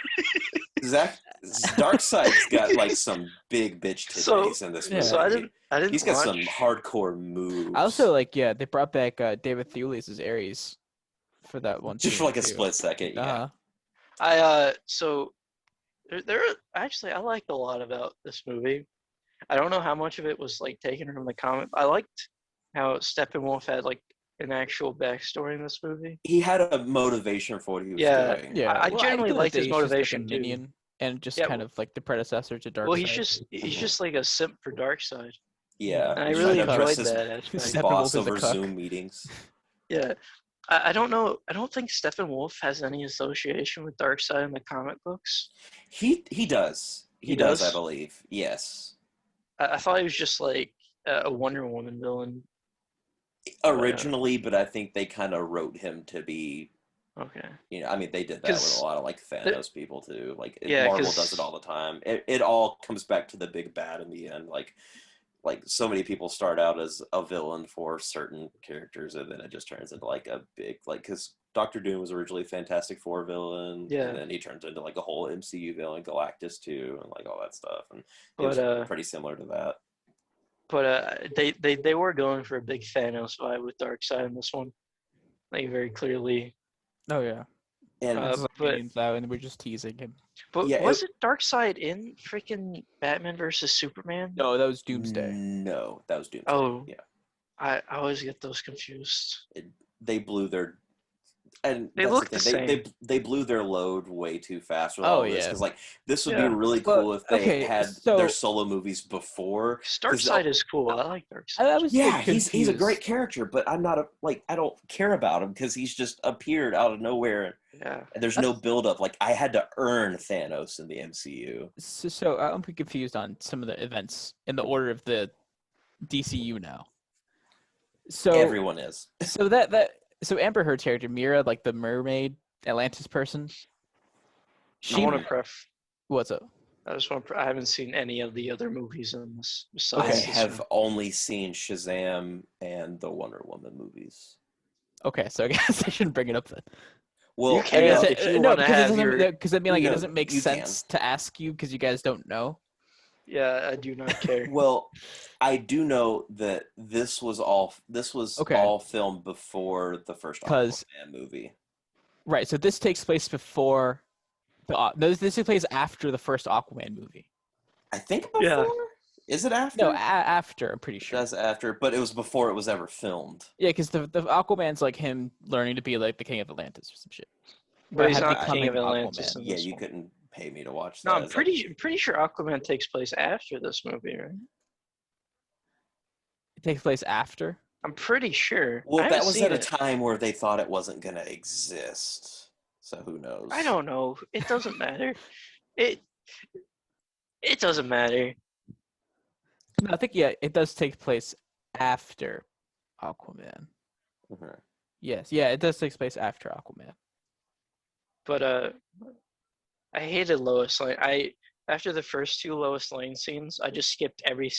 Zack Darkseid's got like some big bitch titties in this movie. So I didn't He's got watch. some hardcore moves. I also like, yeah, they brought back David Thewlis as Ares for that one. just for scene, like a too. split second. Yeah. So there actually I liked a lot about this movie. I don't know how much of it was like taken from the comic. I liked how Steppenwolf had like an actual backstory in this movie. He had a motivation for what he was Yeah. doing. Yeah, I generally feel liked that his he's just, motivation, like, too. a minion and just Yeah, kind of like the predecessor to Darkseid. Well, he's just like a simp for Darkseid. Yeah. And I He's really trying to enjoyed impress that his aspect. Steppenwolf boss is a over cuck. Zoom meetings. Yeah. I don't know. I don't think Steppenwolf has any association with Darkseid in the comic books. He does. He He does, does? I believe. Yes. I thought he was just like a Wonder Woman villain. Originally, but I think they kind of wrote him to be. Okay. You know, I mean, they did that with 'Cause a lot of like Thanos people too. Like Yeah, Marvel 'cause- does it all the time. It all comes back to the big bad in the end. Like so many people start out as a villain for certain characters, and then it just turns into like a big like because Doctor Doom was originally a Fantastic Four villain, Yeah. and then he turns into like a whole MCU villain, Galactus too, and like all that stuff. And it But was pretty similar to that. they were going for a big Thanos vibe with Darkseid in this one, like very clearly. Oh yeah, And Uh, it's like but- minions out, and we're just teasing him. But Yeah, was it Darkseid in freaking Batman versus Superman? No, that was Doomsday. No, that was Doomsday. Oh. Yeah, I always get those confused. they blew their. And They that's look the the thing. same. They blew their load way too fast with Oh, all this yeah. because like this would Yeah. be really Well, cool if they okay, had so- their solo movies before. Darkseid is cool. I like Darkseid. I was Yeah, like, he's a confused. great character, but I'm not I don't care about him because he's just appeared out of nowhere Yeah. and there's no build up. Like I had to earn Thanos in the MCU. So I'm pretty confused on some of the events in the order of the DCU now. So Everyone is. so Amber Heard's character Mira, like the mermaid Atlantis person. I She want to pref. what's up? I just want. I haven't seen any of the other movies in this. I Besides this have one. only seen Shazam and the Wonder Woman movies. Okay, so I guess I shouldn't bring it up then. Well, You I can guess if you no, wanna because have it doesn't your- because I mean like No, it doesn't make you sense to ask you because you guys don't know. Yeah, I do not care. well, I do know that this was all Okay. all filmed before the first 'Cause- Aquaman movie. Right. So this takes place before no, this takes place after the first Aquaman movie. I think before. Yeah. Is it after? No, after I'm pretty sure. That's after, but it was before it was ever filmed. Yeah, because the Aquaman's like him learning to be like the king of Atlantis or some shit. But he's had not King of becoming Atlantis. Aquaman. In Yeah, this you one. couldn't pay me to watch that. No, I'm It's pretty sure Aquaman takes place after this movie, right? It takes place after. I'm pretty sure. Well, I that haven't was seen at a it. time where they thought it wasn't going to exist. So who knows? I don't know. It doesn't matter. It doesn't matter. No, I think yeah, it does take place after Aquaman. Mhm. Yes, yeah, it does take place after Aquaman. But I hated Lois Lane. After the first two Lois Lane scenes, I just skipped every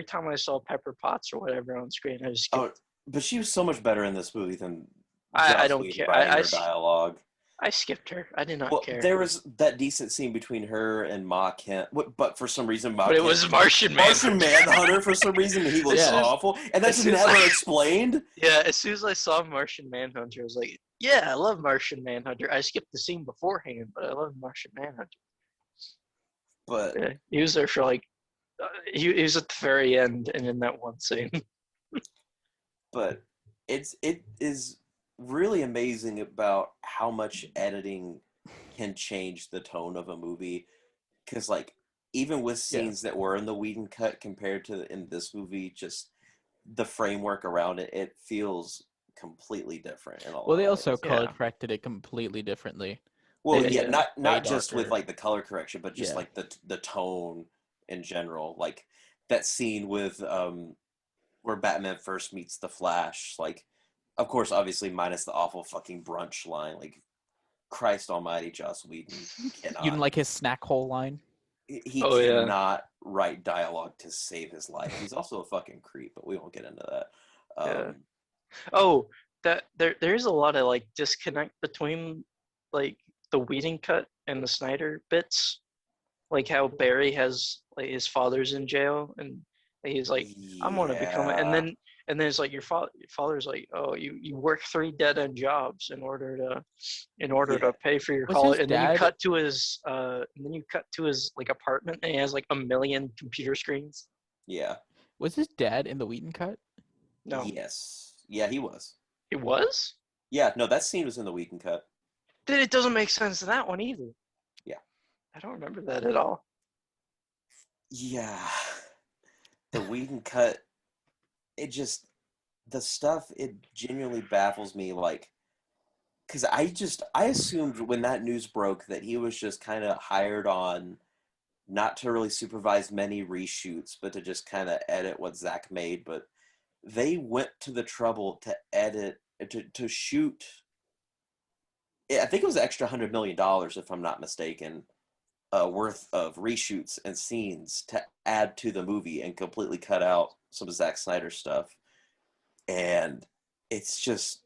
time I saw Pepper Potts or whatever on screen, I just skipped. Oh, but she was so much better in this movie than I Joss don't Whedon care. writing I her s- dialogue. I skipped her. I did not Well, care. there was that decent scene between her and Ma Kent, but for some reason, Ma but it Kent- was Martian Man. Martian Manhunter. For some reason, he looks Yeah. awful, and that's As soon as never I- explained. Yeah, as soon as I saw Martian Manhunter, I was like, yeah, I love Martian Manhunter. I skipped the scene beforehand, but I love Martian Manhunter. But Yeah, he was there for like, he was at the very end and in that one scene. but it is really amazing about how much editing can change the tone of a movie, because like even with Yeah. scenes that were in the Whedon cut compared to in this movie, just the framework around it feels completely different in a lot Well, they of also ways. color Yeah. corrected it completely differently. Well, Yeah, yeah, yeah. not Way just with darker. like the color correction, but just Yeah. like the tone in general. Like that scene with where Batman first meets the Flash. Like, of course, obviously minus the awful fucking brunch line. Like, Christ Almighty, Joss Whedon cannot. You didn't like his snack hole line? he Oh, yeah. cannot write dialogue to save his life. He's also a fucking creep, but we won't get into that. Yeah. Oh, that there's a lot of like disconnect between like the Whedon cut and the Snyder bits. Like how Barry has like his father's in jail and he's like, I want to become a, Yeah. and then it's like your father's like, oh, you work 3 dead-end jobs in order Yeah. to pay for your Was college, his and then you dad- cut to his like apartment and he has like 1,000,000 computer screens. Yeah. Was his dad in the Wheaton cut? No, Yes. Yeah, he was. it was. Yeah, no, that scene was in the Whedon cut. Then it doesn't make sense in that one either. Yeah. I don't remember that at all. Yeah. The Whedon cut, the stuff, it genuinely baffles me, like, because I assumed when that news broke that he was just kind of hired on not to really supervise many reshoots, but to just kind of edit what Zack made. But they went to the trouble to edit, to shoot, I think it was an extra $100 million, if I'm not mistaken, worth of reshoots and scenes to add to the movie and completely cut out some of Zack Snyder stuff. And it's just,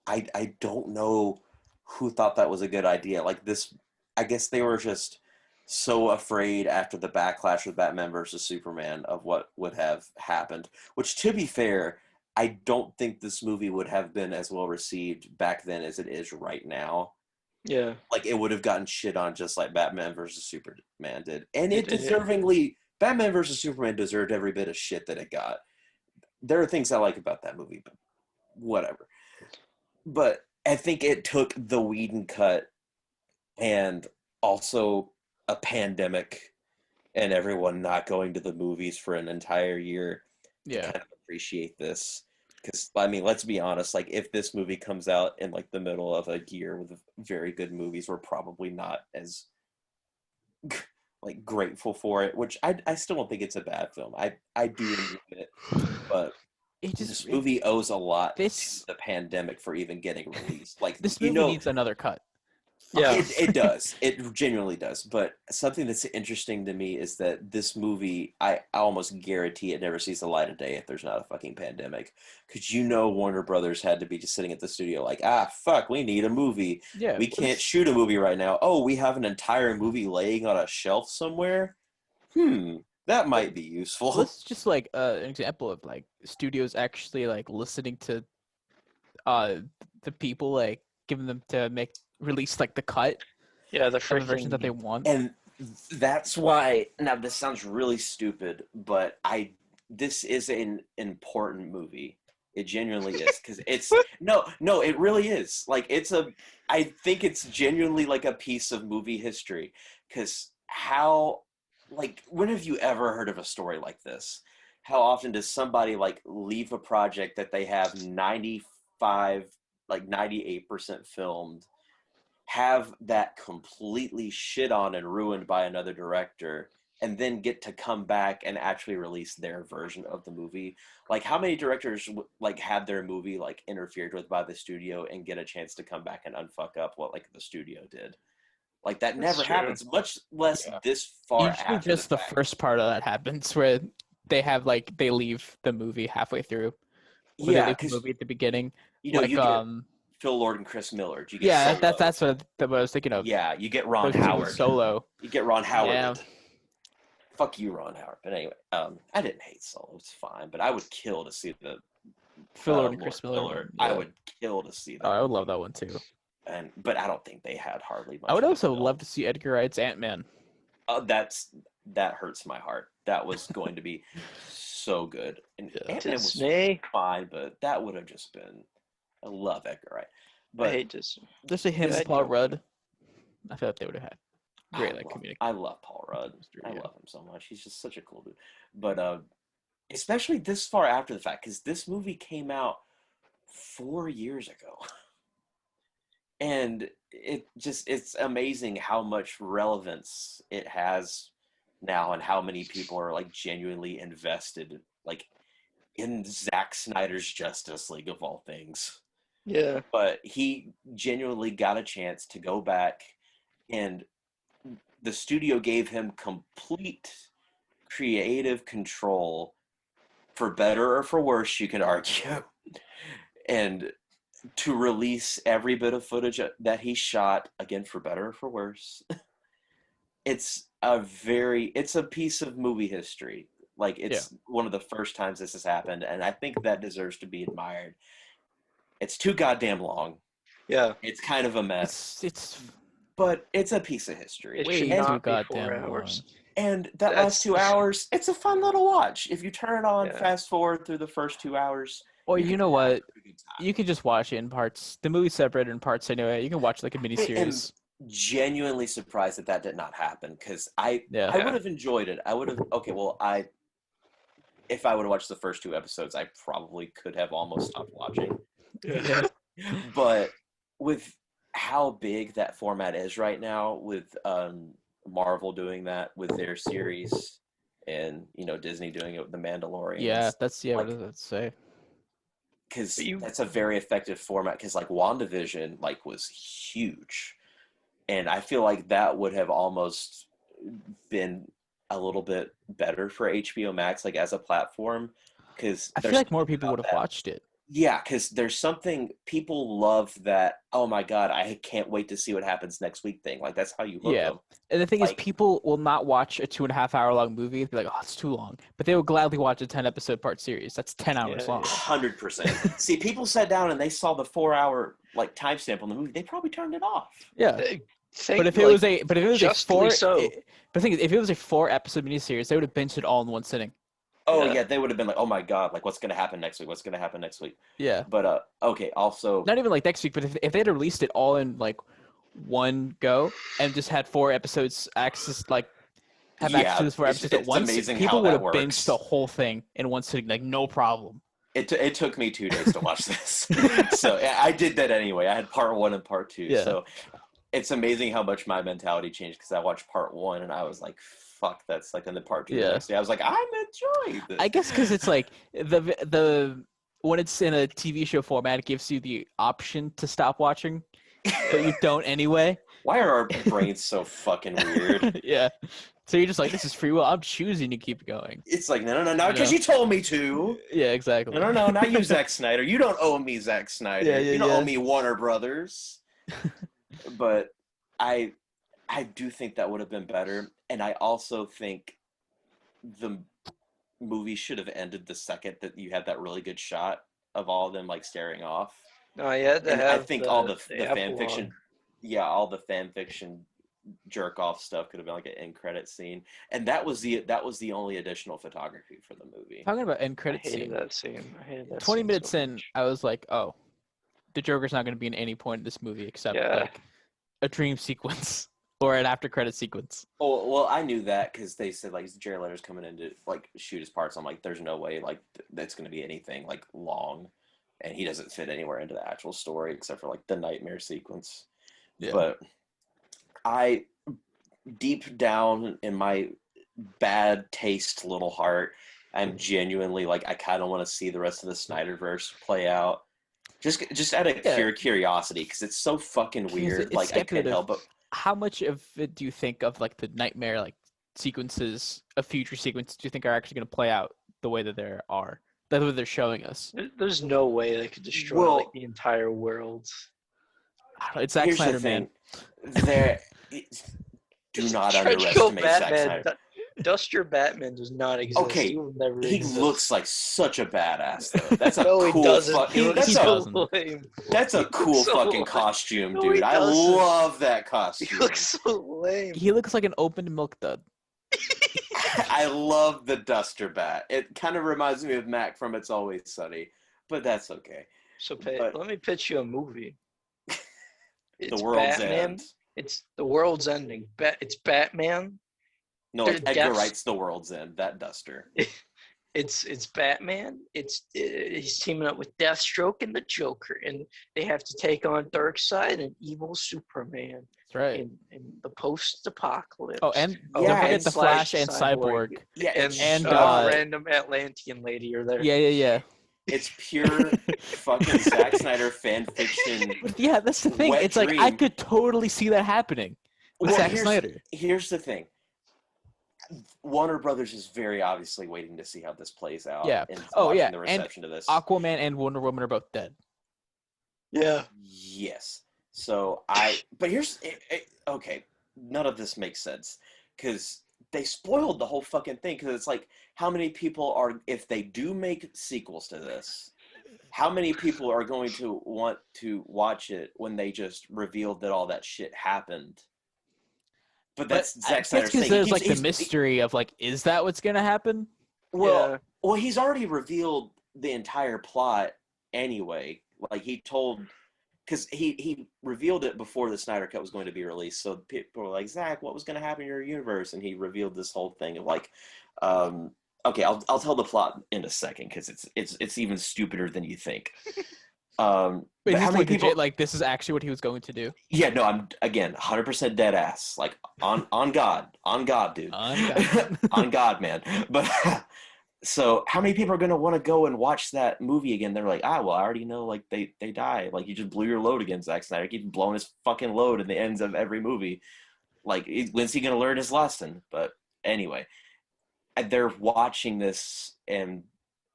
I don't know who thought that was a good idea. Like this, I guess they were just so afraid after the backlash with Batman versus Superman of what would have happened, which, to be fair, I don't think this movie would have been as well received back then as it is right now. Yeah. Like, it would have gotten shit on just like Batman versus Superman did. And it It- deservingly, Batman versus Superman deserved every bit of shit that it got. There are things I like about that movie, but whatever. But I think it took the Whedon cut and also a pandemic and everyone not going to the movies for an entire year to Yeah. kind of appreciate this. Because, I mean, let's be honest, like, if this movie comes out in like the middle of a year with very good movies, we're probably not as like grateful for it, which I still don't think it's a bad film. I do enjoy it, but this movie owes a lot to the pandemic for even getting released. Like, This you movie know, needs another cut. Yeah. it does. It genuinely does. But something that's interesting to me is that this movie, I almost guarantee it never sees the light of day if there's not a fucking pandemic. Because Warner Brothers had to be just sitting at the studio like, fuck, we need a movie. Yeah. We can't shoot a movie right now. Oh, we have an entire movie laying on a shelf somewhere? That might be useful. Let's just like an example of like studios actually like listening to the people, like giving them to release like the cut Yeah, the of the version that they freaking want. And that's why, now this sounds really stupid, but this is an important movie. It genuinely is, because it's no, it really is. Like, I think it's genuinely like a piece of movie history. Because when have you ever heard of a story like this? How often does somebody like leave a project that they have 98% filmed, have that completely shit on and ruined by another director, and then get to come back and actually release their version of the movie? Like, how many directors like had their movie like interfered with by the studio and get a chance to come back and unfuck up what like the studio did? Like, that never true. happens, much less this far Usually after just the fact. first part of that happens, where they have like they leave the movie halfway through. Or they Yeah, leave the because movie at the beginning. you Like get Phil Lord and Chris Miller. You get yeah, Solo. that's what I was thinking of. Yeah, you get Ron Those two Howard. Solo. You get Ron Howard. Yeah. Fuck you, Ron Howard. But anyway, I didn't hate Solo. It's fine, but I would kill to see the Phil Lord and Chris Miller. I would kill to see that. Oh, I would love that one too. But I don't think they had hardly much. I would of a also film. love to see Edgar Wright's Ant-Man. That hurts my heart. That was going to be so good. And Yeah. Ant-Man was Disney. fine, but that would have just been. I love Edgar Wright, I but hate this. Just a him Yeah, and Paul Rudd. I feel like they would have had great like communication. I love Paul Rudd. I Yeah. love him so much. He's just such a cool dude. But especially this far after the fact, because this movie came out 4 years ago. And it's amazing how much relevance it has now and how many people are like genuinely invested like in Zack Snyder's Justice League of all things. Yeah. But he genuinely got a chance to go back and the studio gave him complete creative control, for better or for worse, you can argue, and to release every bit of footage that he shot, again, for better or for worse. It's a piece of movie history. Like, it's one of the first times this has happened, and I think that deserves to be admired. It's too goddamn long. Yeah. It's kind of a mess. It's but it's a piece of history. It way should too not be goddamn 4 hours. And that last 2 hours, it's a fun little watch. If you turn it on, fast forward through the first 2 hours. Or you know what? You can just watch it in parts. The movie's separated in parts anyway. You can watch like a miniseries. I'm genuinely surprised that did not happen, because I would have enjoyed it. I would have. Okay, well, if I would have watched the first 2 episodes, I probably could have almost stopped watching. Yeah. But with how big that format is right now, with Marvel doing that with their series, and Disney doing it with The Mandalorian. Yeah, that's what does that say? Because that's a very effective format. Because like WandaVision, was huge, and I feel like that would have almost been a little bit better for HBO Max, as a platform. Because I feel like more people would have watched it. Yeah, because there's something people love that. Oh my god, I can't wait to see what happens next week. Thing that's how you hook them. And the thing is, people will not watch a 2.5 hour long movie and be like, "Oh, it's too long," but they will gladly watch a 10 episode part series. That's 10 hours long. 100%. See, people sat down and they saw the 4 hour timestamp on the movie. They probably turned it off. Yeah. But if it was a 4 episode miniseries, they would have binged it all in one sitting. Oh yeah, they would have been like, "Oh my god, what's going to happen next week? What's going to happen next week?" Yeah. But okay, also not even next week, but if they had released it all in one go and just had 4 episodes access access to those 4 episodes at once, people would have binged the whole thing in one sitting, no problem. It took me 2 days to watch this, so I did that anyway. I had part 1 and part 2, so it's amazing how much my mentality changed, because I watched part 1 and I was like, fuck, that's in the part 2 the next day. I was like, I'm enjoying this. I guess because it's the when it's in a TV show format, it gives you the option to stop watching, but you don't anyway. Why are our brains so fucking weird? Yeah. So you're just like, this is free will. I'm choosing to keep going. It's like, no, because you told me to. Yeah, exactly. No, not you, Zack Snyder. You don't owe me, Zack Snyder. You don't owe me, Warner Brothers. But I do think that would have been better. And I also think the movie should have ended the second that you had that really good shot of all of them staring off. No, yeah, I think all the fan fiction, all the fan fiction jerk off stuff could have been an end credit scene, and that was the only additional photography for the movie. Talking about end credit scene, I hated that 20 scene minutes so in, much. I was like, oh, the Joker's not going to be in any point in this movie except a dream sequence. Or an after credit sequence. Oh well, I knew that because they said Jared Leto's coming in to shoot his parts. I'm like, there's no way that's going to be anything long, and he doesn't fit anywhere into the actual story except for the nightmare sequence. Yeah. But I, deep down in my bad taste little heart, I'm genuinely I kind of want to see the rest of the Snyderverse play out, just out of pure curiosity, because it's so fucking weird. I can't help but. How much of it do you think of the nightmare sequences of future sequences do you think are actually going to play out the way that there are, the way they're showing us? There's no way they could destroy the entire world. It's Zack Snyder, man. Do not underestimate Zack Snyder. Duster Batman does not exist. Okay, he looks like such a badass though. That's a no, cool fucking. That's a cool so fucking lame. costume, No, dude. I love that costume. He looks so lame. He looks like an opened milk dud. I love the Duster Bat. It kind of reminds me of Mac from It's Always Sunny, but that's okay. So, let me pitch you a movie. The World's End. It's The World's Ending. It's Batman. No, Edgar Wright's The World's End. That Duster. It's Batman. He's teaming up with Deathstroke and the Joker, and they have to take on Darkseid and evil Superman. That's right. In the post-apocalypse. Oh, and don't forget the Flash and Cyborg. Yeah, and random Atlantean lady are there. Yeah. It's pure fucking Zack Snyder fan fiction. Yeah, that's the thing. It's dream. I could totally see that happening. with Zack Snyder. Here's the thing. Warner Brothers is very obviously waiting to see how this plays out. Yeah. And Oh, watching yeah. the And reception to this. Aquaman and Wonder Woman are both dead. Yeah. Yes. So but here's, okay, none of this makes sense because they spoiled the whole fucking thing because it's like, how many people are, if they do make sequels to this, how many people are going to want to watch it when they just revealed that all that shit happened? But that's Zack Snyder's thing. Because there's like the mystery of like, is that what's gonna happen? Well, he's already revealed the entire plot anyway. Like he told, because he revealed it before the Snyder Cut was going to be released. So people were like, Zack, what was going to happen in your universe? And he revealed this whole thing of like, okay, I'll tell the plot in a second because it's even stupider than you think. But how many people? Like this is actually what he was going to do? Yeah, no, I'm again 100% dead ass. Like on God, dude, on God, man. But so how many people are gonna want to go and watch that movie again? They're like, well, I already know, like they die. Like you just blew your load again, Zack Snyder. Keep blowing his fucking load in the ends of every movie. Like when's he gonna learn his lesson? But anyway, they're watching this and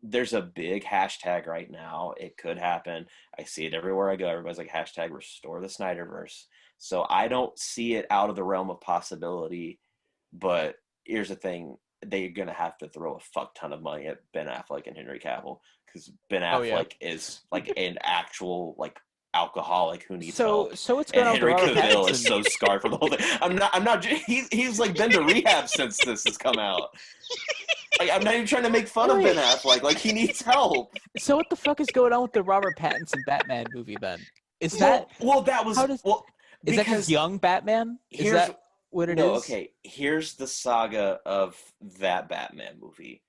there's a big hashtag right now. It could happen. I see it everywhere I go. Everybody's like, hashtag restore the Snyderverse. So I don't see it out of the realm of possibility. But here's the thing. They're going to have to throw a fuck ton of money at Ben Affleck and Henry Cavill. Because Ben Affleck is like an actual like alcoholic who needs help. So what's going and on Henry with Cavill is so scarred from the whole thing. I'm not. He's like been to rehab since this has come out. Like, I'm not even trying to make fun of Ben Affleck. Like, he needs help. So what the fuck is going on with the Robert Pattinson Batman movie then? Is Is that because young Batman? Is that what it is? No, okay. Here's the saga of that Batman movie.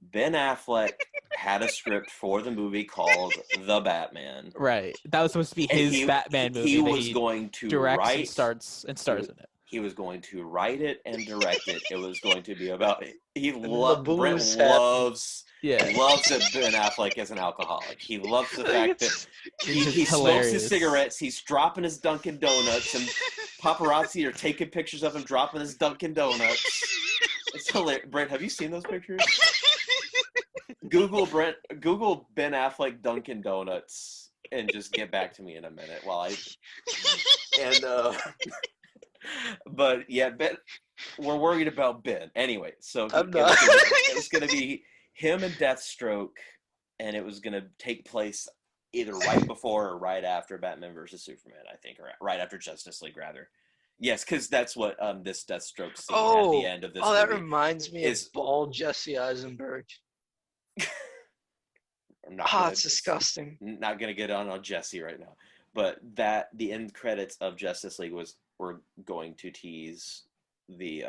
Ben Affleck had a script for the movie called The Batman. Right. That was supposed to be his Batman movie. He was going to write and stars in it. He was going to write it and direct it. It was going to be about Brent loves that Ben Affleck is an alcoholic. He loves the fact that he smokes his cigarettes, he's dropping his Dunkin' Donuts, and paparazzi are taking pictures of him dropping his Dunkin' Donuts. It's hilarious. Brent, have you seen those pictures? Google Ben Affleck Dunkin' Donuts and just get back to me in a minute but yeah, Ben, we're worried about Ben. Anyway, so it was going to be him and Deathstroke, and it was going to take place either right before or right after Batman versus Superman, I think, or right after Justice League, rather. Yes, because that's what this Deathstroke scene at the end of this movie. That reminds me of bald Jesse Eisenberg. It's disgusting. Not going to get on Jesse right now. But the end credits of Justice League were going to tease the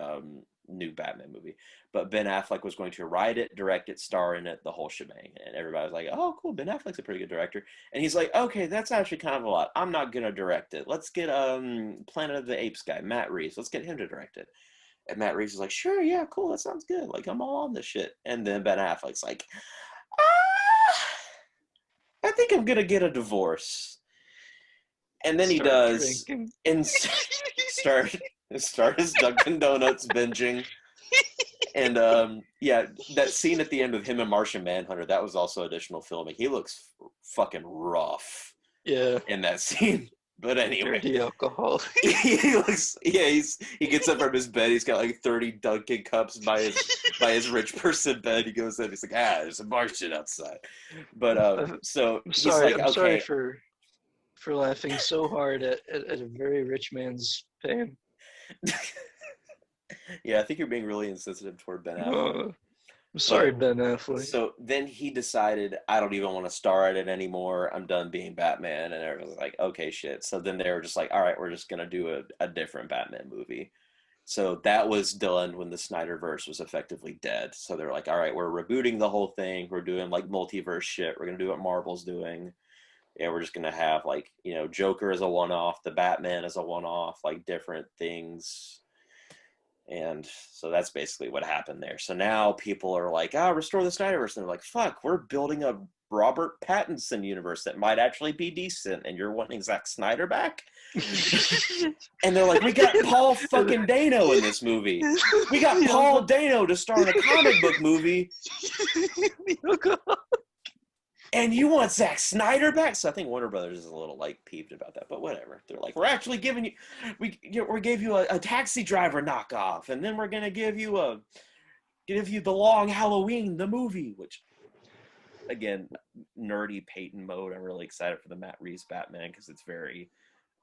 new Batman movie. But Ben Affleck was going to write it, direct it, star in it, the whole shebang. And everybody was like, oh, cool, Ben Affleck's a pretty good director. And he's like, okay, that's actually kind of a lot. I'm not going to direct it. Let's get Planet of the Apes guy, Matt Reeves. Let's get him to direct it. And Matt Reeves is like, sure, yeah, cool, that sounds good. Like, I'm all on this shit. And then Ben Affleck's like, I think I'm going to get a divorce. And then he does, and start his Dunkin' Donuts binging. And that scene at the end of him and Martian Manhunter, that was also additional filming. He looks fucking rough. Yeah. In that scene. But anyway. Dirty alcohol. He gets up from his bed, he's got like 30 Dunkin' cups by his rich person bed. He goes in, he's like, there's a Martian outside. But so I'm sorry, he's like, sorry for laughing so hard at a very rich man's pain. Yeah, I think you're being really insensitive toward Ben Affleck. I'm sorry, Ben Affleck. So then he decided, I don't even want to star in it anymore. I'm done being Batman. And everyone was like, okay, shit. So then they were just like, all right, we're just going to do a different Batman movie. So that was done when the Snyderverse was effectively dead. So they're like, all right, we're rebooting the whole thing. We're doing like multiverse shit. We're going to do what Marvel's doing. Yeah, we're just going to have like, Joker as a one-off, the Batman as a one-off, like different things. And so that's basically what happened there. So now people are like, restore the Snyderverse. And they're like, fuck, we're building a Robert Pattinson universe that might actually be decent, and you're wanting Zack Snyder back? And they're like, we got Paul fucking Dano in this movie. We got Paul Dano to star in a comic book movie. And you want Zack Snyder back? So I think Warner Brothers is a little like peeved about that, but whatever. They're like, we're actually giving you, we gave you a Taxi Driver knockoff, and then we're gonna give you the Long Halloween, the movie, which, again, nerdy Peyton mode. I'm really excited for the Matt Reeves Batman because it's very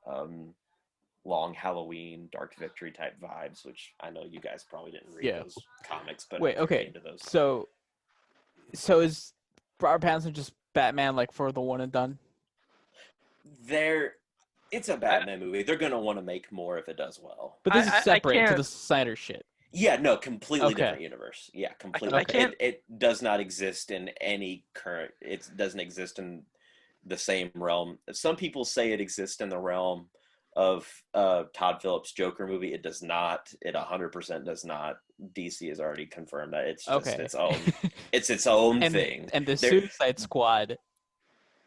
Long Halloween, Dark Victory type vibes, which I know you guys probably didn't read those comics, but wait, okay, into those. So is Robert Pattinson just Batman like for the one and done? It's a Batman movie. They're gonna want to make more if it does well. But this is separate to the Snyder shit. Yeah, no, completely different universe. Yeah, completely. Okay. It does not exist in any current. It doesn't exist in the same realm. Some people say it exists in the realm of Todd Phillips' Joker movie. It does not. It 100% does not. DC has already confirmed that. It's just its own. It's its own thing. And the Suicide Squad.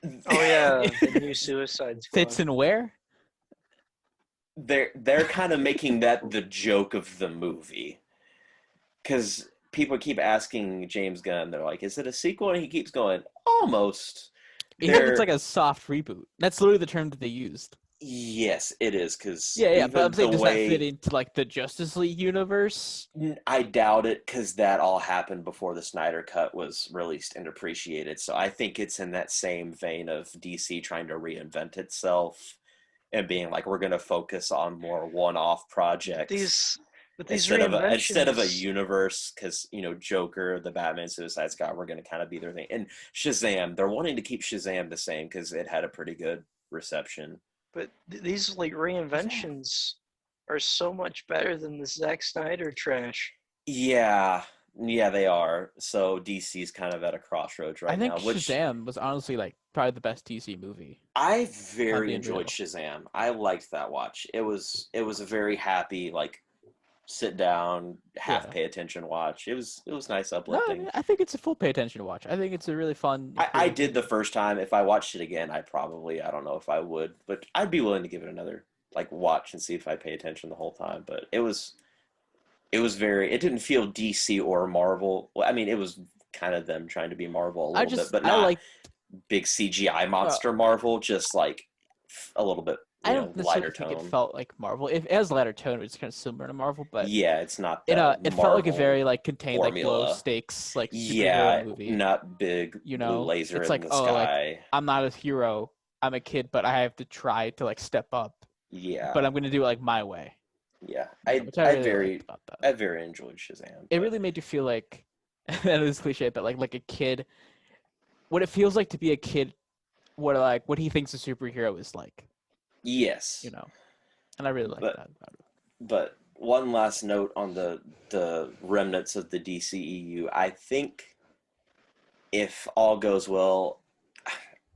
Oh yeah, the new Suicide Squad fits in where? They're kind of making that the joke of the movie, because people keep asking James Gunn. They're like, "Is it a sequel?" And he keeps going, "Almost." It's like a soft reboot. That's literally the term that they used. Yes, it is, because but I'm saying, does that fit into like the Justice League universe? I doubt it, because that all happened before the Snyder Cut was released and appreciated. So I think it's in that same vein of DC trying to reinvent itself and being like, we're going to focus on more one-off projects instead of a universe, because Joker, the Batman, Suicide Squad, we're going to kind of be their thing. And Shazam, they're wanting to keep Shazam the same because it had a pretty good reception. But these like reinventions are so much better than the Zack Snyder trash. Yeah, they are. So DC's kind of at a crossroads right now. I think Shazam was honestly like probably the best DC movie. I very enjoyed Shazam. I liked that watch. It was a very happy, like, sit down, pay attention watch. It was nice, uplifting. No, I think it's a full pay attention watch. I think it's a really fun. I did the first time. If I watched it again, I don't know if I would, but I'd be willing to give it another watch and see if I pay attention the whole time. But it didn't feel DC or Marvel. Well, I mean, it was kind of them trying to be Marvel a little bit, but not big CGI monster Marvel, just like a little bit. I don't necessarily think it felt like Marvel. If it has a lighter tone, it's kind of similar to Marvel, but yeah, it's not. It felt like a very contained, formula. Low stakes, superhero movie. Not big. Blue laser it's in the sky. I'm not a hero. I'm a kid, but I have to try to step up. Yeah. But I'm going to do it my way. Yeah, I very enjoyed Shazam. It really made you feel like, that is cliche, but like a kid. What it feels like to be a kid. What he thinks a superhero is like. Yes. And I really like that about it. But one last note on the remnants of the DCEU. I think if all goes well,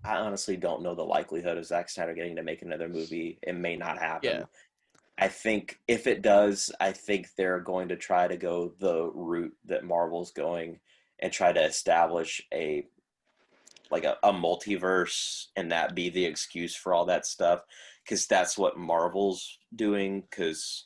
I honestly don't know the likelihood of Zack Snyder getting to make another movie. It may not happen. Yeah. I think if it does, I think they're going to try to go the route that Marvel's going and try to establish a multiverse, and that be the excuse for all that stuff, because that's what Marvel's doing, because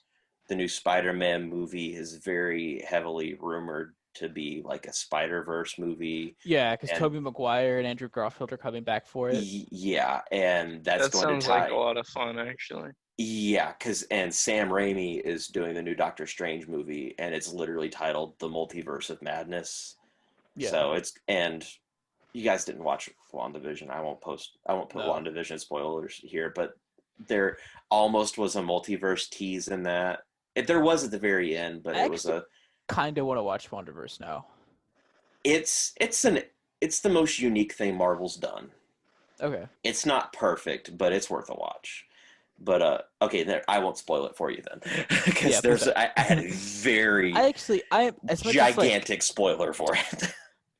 the new Spider-Man movie is very heavily rumored to be like a Spider-Verse movie. Yeah, because Tobey Maguire and Andrew Garfield are coming back for it. Yeah, and that sounds like a lot of fun, actually. Yeah, and Sam Raimi is doing the new Doctor Strange movie, and it's literally titled The Multiverse of Madness. Yeah. So and you guys didn't watch WandaVision. I won't put WandaVision spoilers here, but there almost was a multiverse tease in that. There was at the very end, but it was kind of want to watch WandaVerse now. It's the most unique thing Marvel's done. Okay. It's not perfect, but it's worth a watch. But okay, I won't spoil it for you then, because I had a very gigantic spoiler for it.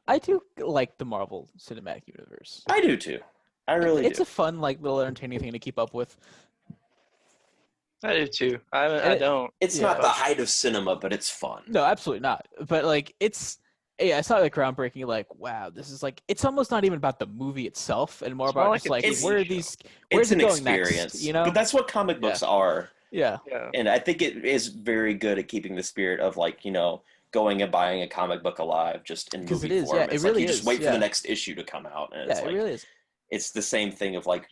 I do like the Marvel Cinematic Universe. I do too. I really do. It's a fun, little entertaining thing to keep up with. I do too. I don't. It's not the height of cinema, but it's fun. No, absolutely not. But it's yeah, it's not like groundbreaking. Like, wow, this is like it's almost not even about the movie itself, and more It's more about like just a like TV where are show. these, It's where's it an going next? experience, You know? but that's what comic books are. Yeah. Yeah. And I think it is very good at keeping the spirit of like, going and buying a comic book alive just in Because it movie is, yeah, form. it It's like really you just is, wait for the yeah. next issue to come out, and Yeah, it's it like really is. it's the same thing of like,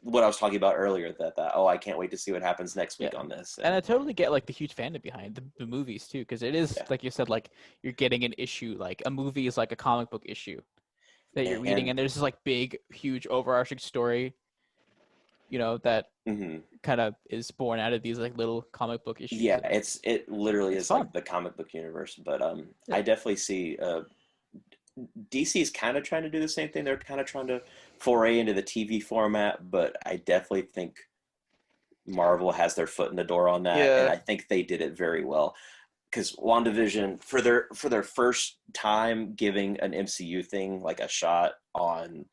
what I was talking about earlier, that oh, I can't wait to see what happens next week Yeah. on this. And I totally get like the huge fandom behind the movies too, because it is Yeah. like you said, like you're getting an issue. Like a movie is like a comic book issue that you're reading, and there's this like big, huge, overarching story, that Mhm. kind of is born out of these like little comic book issues. Yeah, it literally It's is fun. like the comic book universe. But Yeah. I definitely see DC's kind of trying to do the same thing. They're kind of trying to foray into the TV format, but I definitely think Marvel has their foot in the door on that, and Yeah. I think they did it very well. Because WandaVision, for their first time giving an MCU thing like a shot on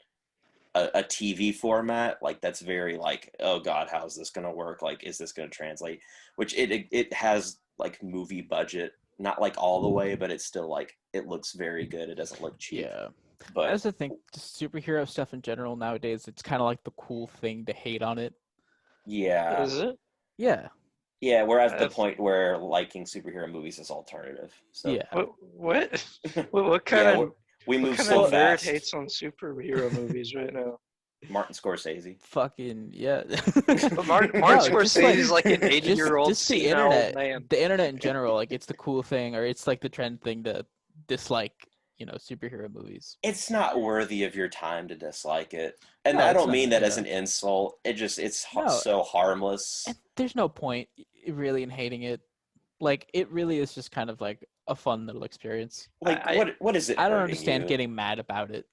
a TV format, like that's very like, oh god, how's this gonna work? Like, is this gonna translate? Which it has like movie budget, not like all the way, but it's still like it looks very good. It doesn't look cheap. Yeah. I But also think just superhero stuff in general nowadays, it's kind of like the cool thing to hate on it. yeah, Is it? Yeah. yeah, we're at the I've- point where liking superhero movies is alternative. So Yeah. What? What kind yeah, of we what move kind so of nerd fast. hates on superhero movies right now? Martin Scorsese. Fucking yeah. But Martin No, just Scorsese is like an just 80-year-old just the senile old internet, man. the internet in general, like it's the cool thing, or it's like the trend thing to dislike, superhero movies. It's not worthy of your time to dislike it, and No, I it's don't mean not, that as yeah. an insult. It's No, so harmless. and there's no point really in hating it. Like it really is just kind of like a fun little experience. Like, what is it I don't hurting understand you? getting mad about it.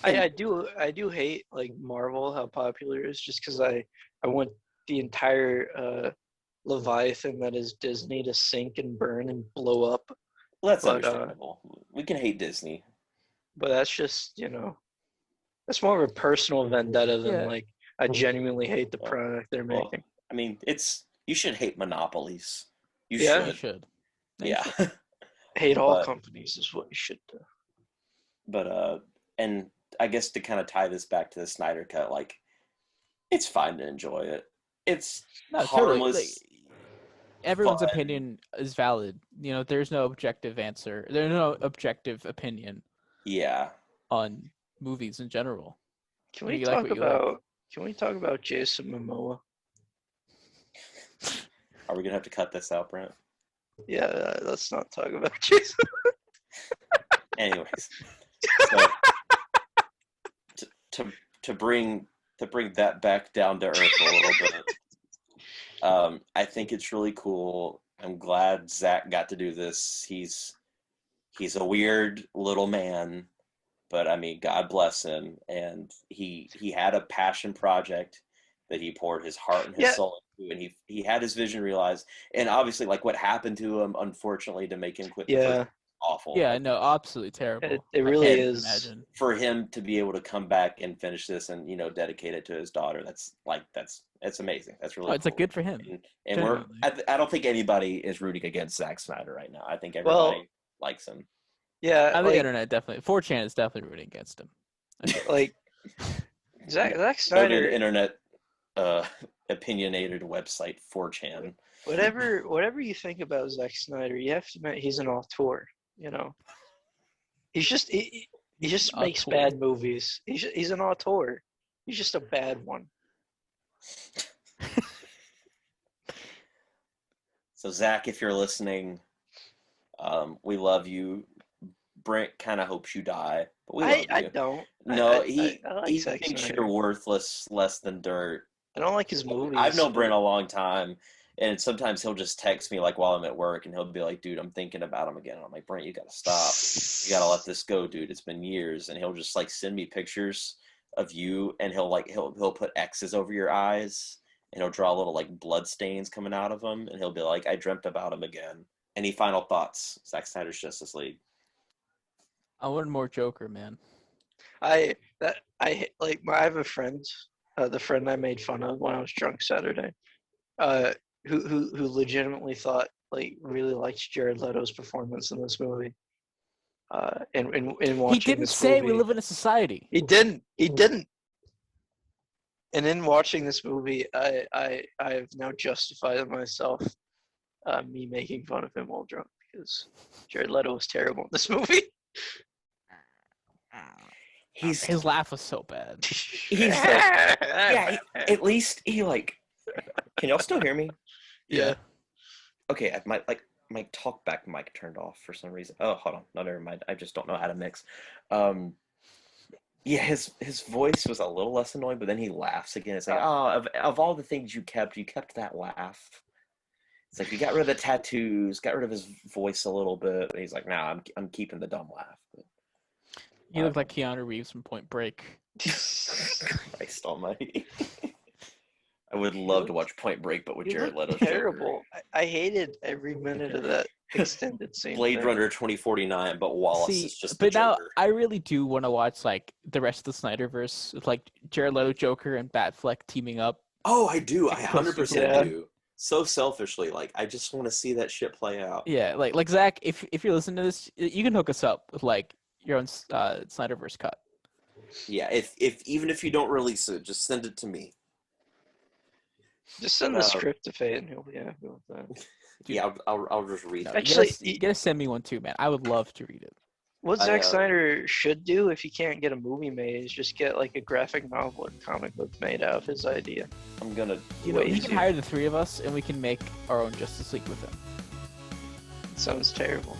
I do hate like Marvel, how popular it is, just because I want the entire Leviathan that is Disney to sink and burn and blow up. Well, that's but, understandable. We can hate Disney. But that's just that's more of a personal vendetta than Yeah. like I genuinely hate the Well, product they're Well, making. I mean, you should hate monopolies. You Yeah. You should. should. No, you Yeah. should. Hate all but- companies is what you should do. But and I guess to kind of tie this back to the Snyder Cut, like, it's fine to enjoy it. It's No, totally. harmless. Like, everyone's fun. opinion is valid. There's no objective answer. There's no objective opinion Yeah. on movies in general. Can we You like talk what you like. about Can we talk about Jason Momoa? Are we gonna have to cut this out, Brent? Yeah, let's not talk about Jason. Anyways, so to bring that back down to earth a little bit, I think it's really cool. I'm glad Zack got to do this. He's a weird little man, but I mean, God bless him. And he had a passion project that he poured his heart and his Yeah. soul into, and he had his vision realized. And obviously, like what happened to him, unfortunately, to make him quit the Yeah. first, awful. Yeah, no, absolutely terrible. It I really can't is. Imagine. For him to be able to come back and finish this and dedicate it to his daughter, that's amazing. That's really Oh, it's cool. like good for him. And genuinely. I don't think anybody is rooting against Zack Snyder right now. I think everybody likes him. Yeah, On the like, internet, definitely. 4chan is definitely rooting against him. like Zack Noted Snyder. internet opinionated website 4chan. Whatever you think about Zack Snyder, you have to admit he's an auteur. He's just he just makes Auteur. bad movies. He's an auteur. He's just a bad one. So Zach, if you're listening, we love you. Brent kind of hopes you die, but we love you. I don't. No, I like he Zack thinks Snyder. you're worthless, less than dirt. I don't like his movies. I've known Brent a long time, and sometimes he'll just text me like while I'm at work, and he'll be like, "Dude, I'm thinking about him again." And I'm like, "Brent, you gotta stop. You gotta let this go, dude. It's been years." And he'll just like send me pictures of you, and he'll put X's over your eyes, and he'll draw little like blood stains coming out of them, and he'll be like, "I dreamt about him again." Any final thoughts? Zack Snyder's Justice League. I want more Joker, man. I have a friend, the friend I made fun of when I was drunk Saturday, who legitimately thought really liked Jared Leto's performance in this movie. in watching He didn't this say we movie. live in a society. He didn't. He didn't. And in watching this movie, I have now justified myself me making fun of him while drunk because Jared Leto was terrible in this movie. His laugh was so bad. He's like, yeah. At least he like. Can y'all still hear me? Yeah. Okay, my talkback mic turned off for some reason. Oh, hold on. No, never mind. I just don't know how to mix. Yeah, his voice was a little less annoying, but then he laughs again. It's like, oh, of all the things you kept that laugh. It's like you got rid of the tattoos, got rid of his voice a little bit. And he's like, nah, I'm keeping the dumb laugh. But, You look like Keanu Reeves from Point Break. Christ almighty. I would love to watch Point Break, but with He Jared looked Leto's terrible. I hated every minute of that extended scene. Blade there. Runner 2049, but Wallace See, is just the but now Joker. I really do want to watch like the rest of the Snyderverse with like Jared Leto Joker and Batfleck teaming up. Oh, I do. I Close to 100% Yeah. do. So selfishly, like I just want to see that shit play out. Yeah, like Zach, if you're listening to this, you can hook us up with like your own Snyderverse cut. Yeah, if even if you don't release it, just send it to me. Just send the script to Faye and he'll be happy with that. Dude. Yeah, I'll just read No, it. Actually, you gotta send me one too, man. I would love to read it. What I, Zack Snyder should do if he can't get a movie made is just get like a graphic novel or comic book made out of his idea. I'm gonna. You know, Way he can easier. hire the three of us, and we can make our own Justice League with him. It sounds terrible.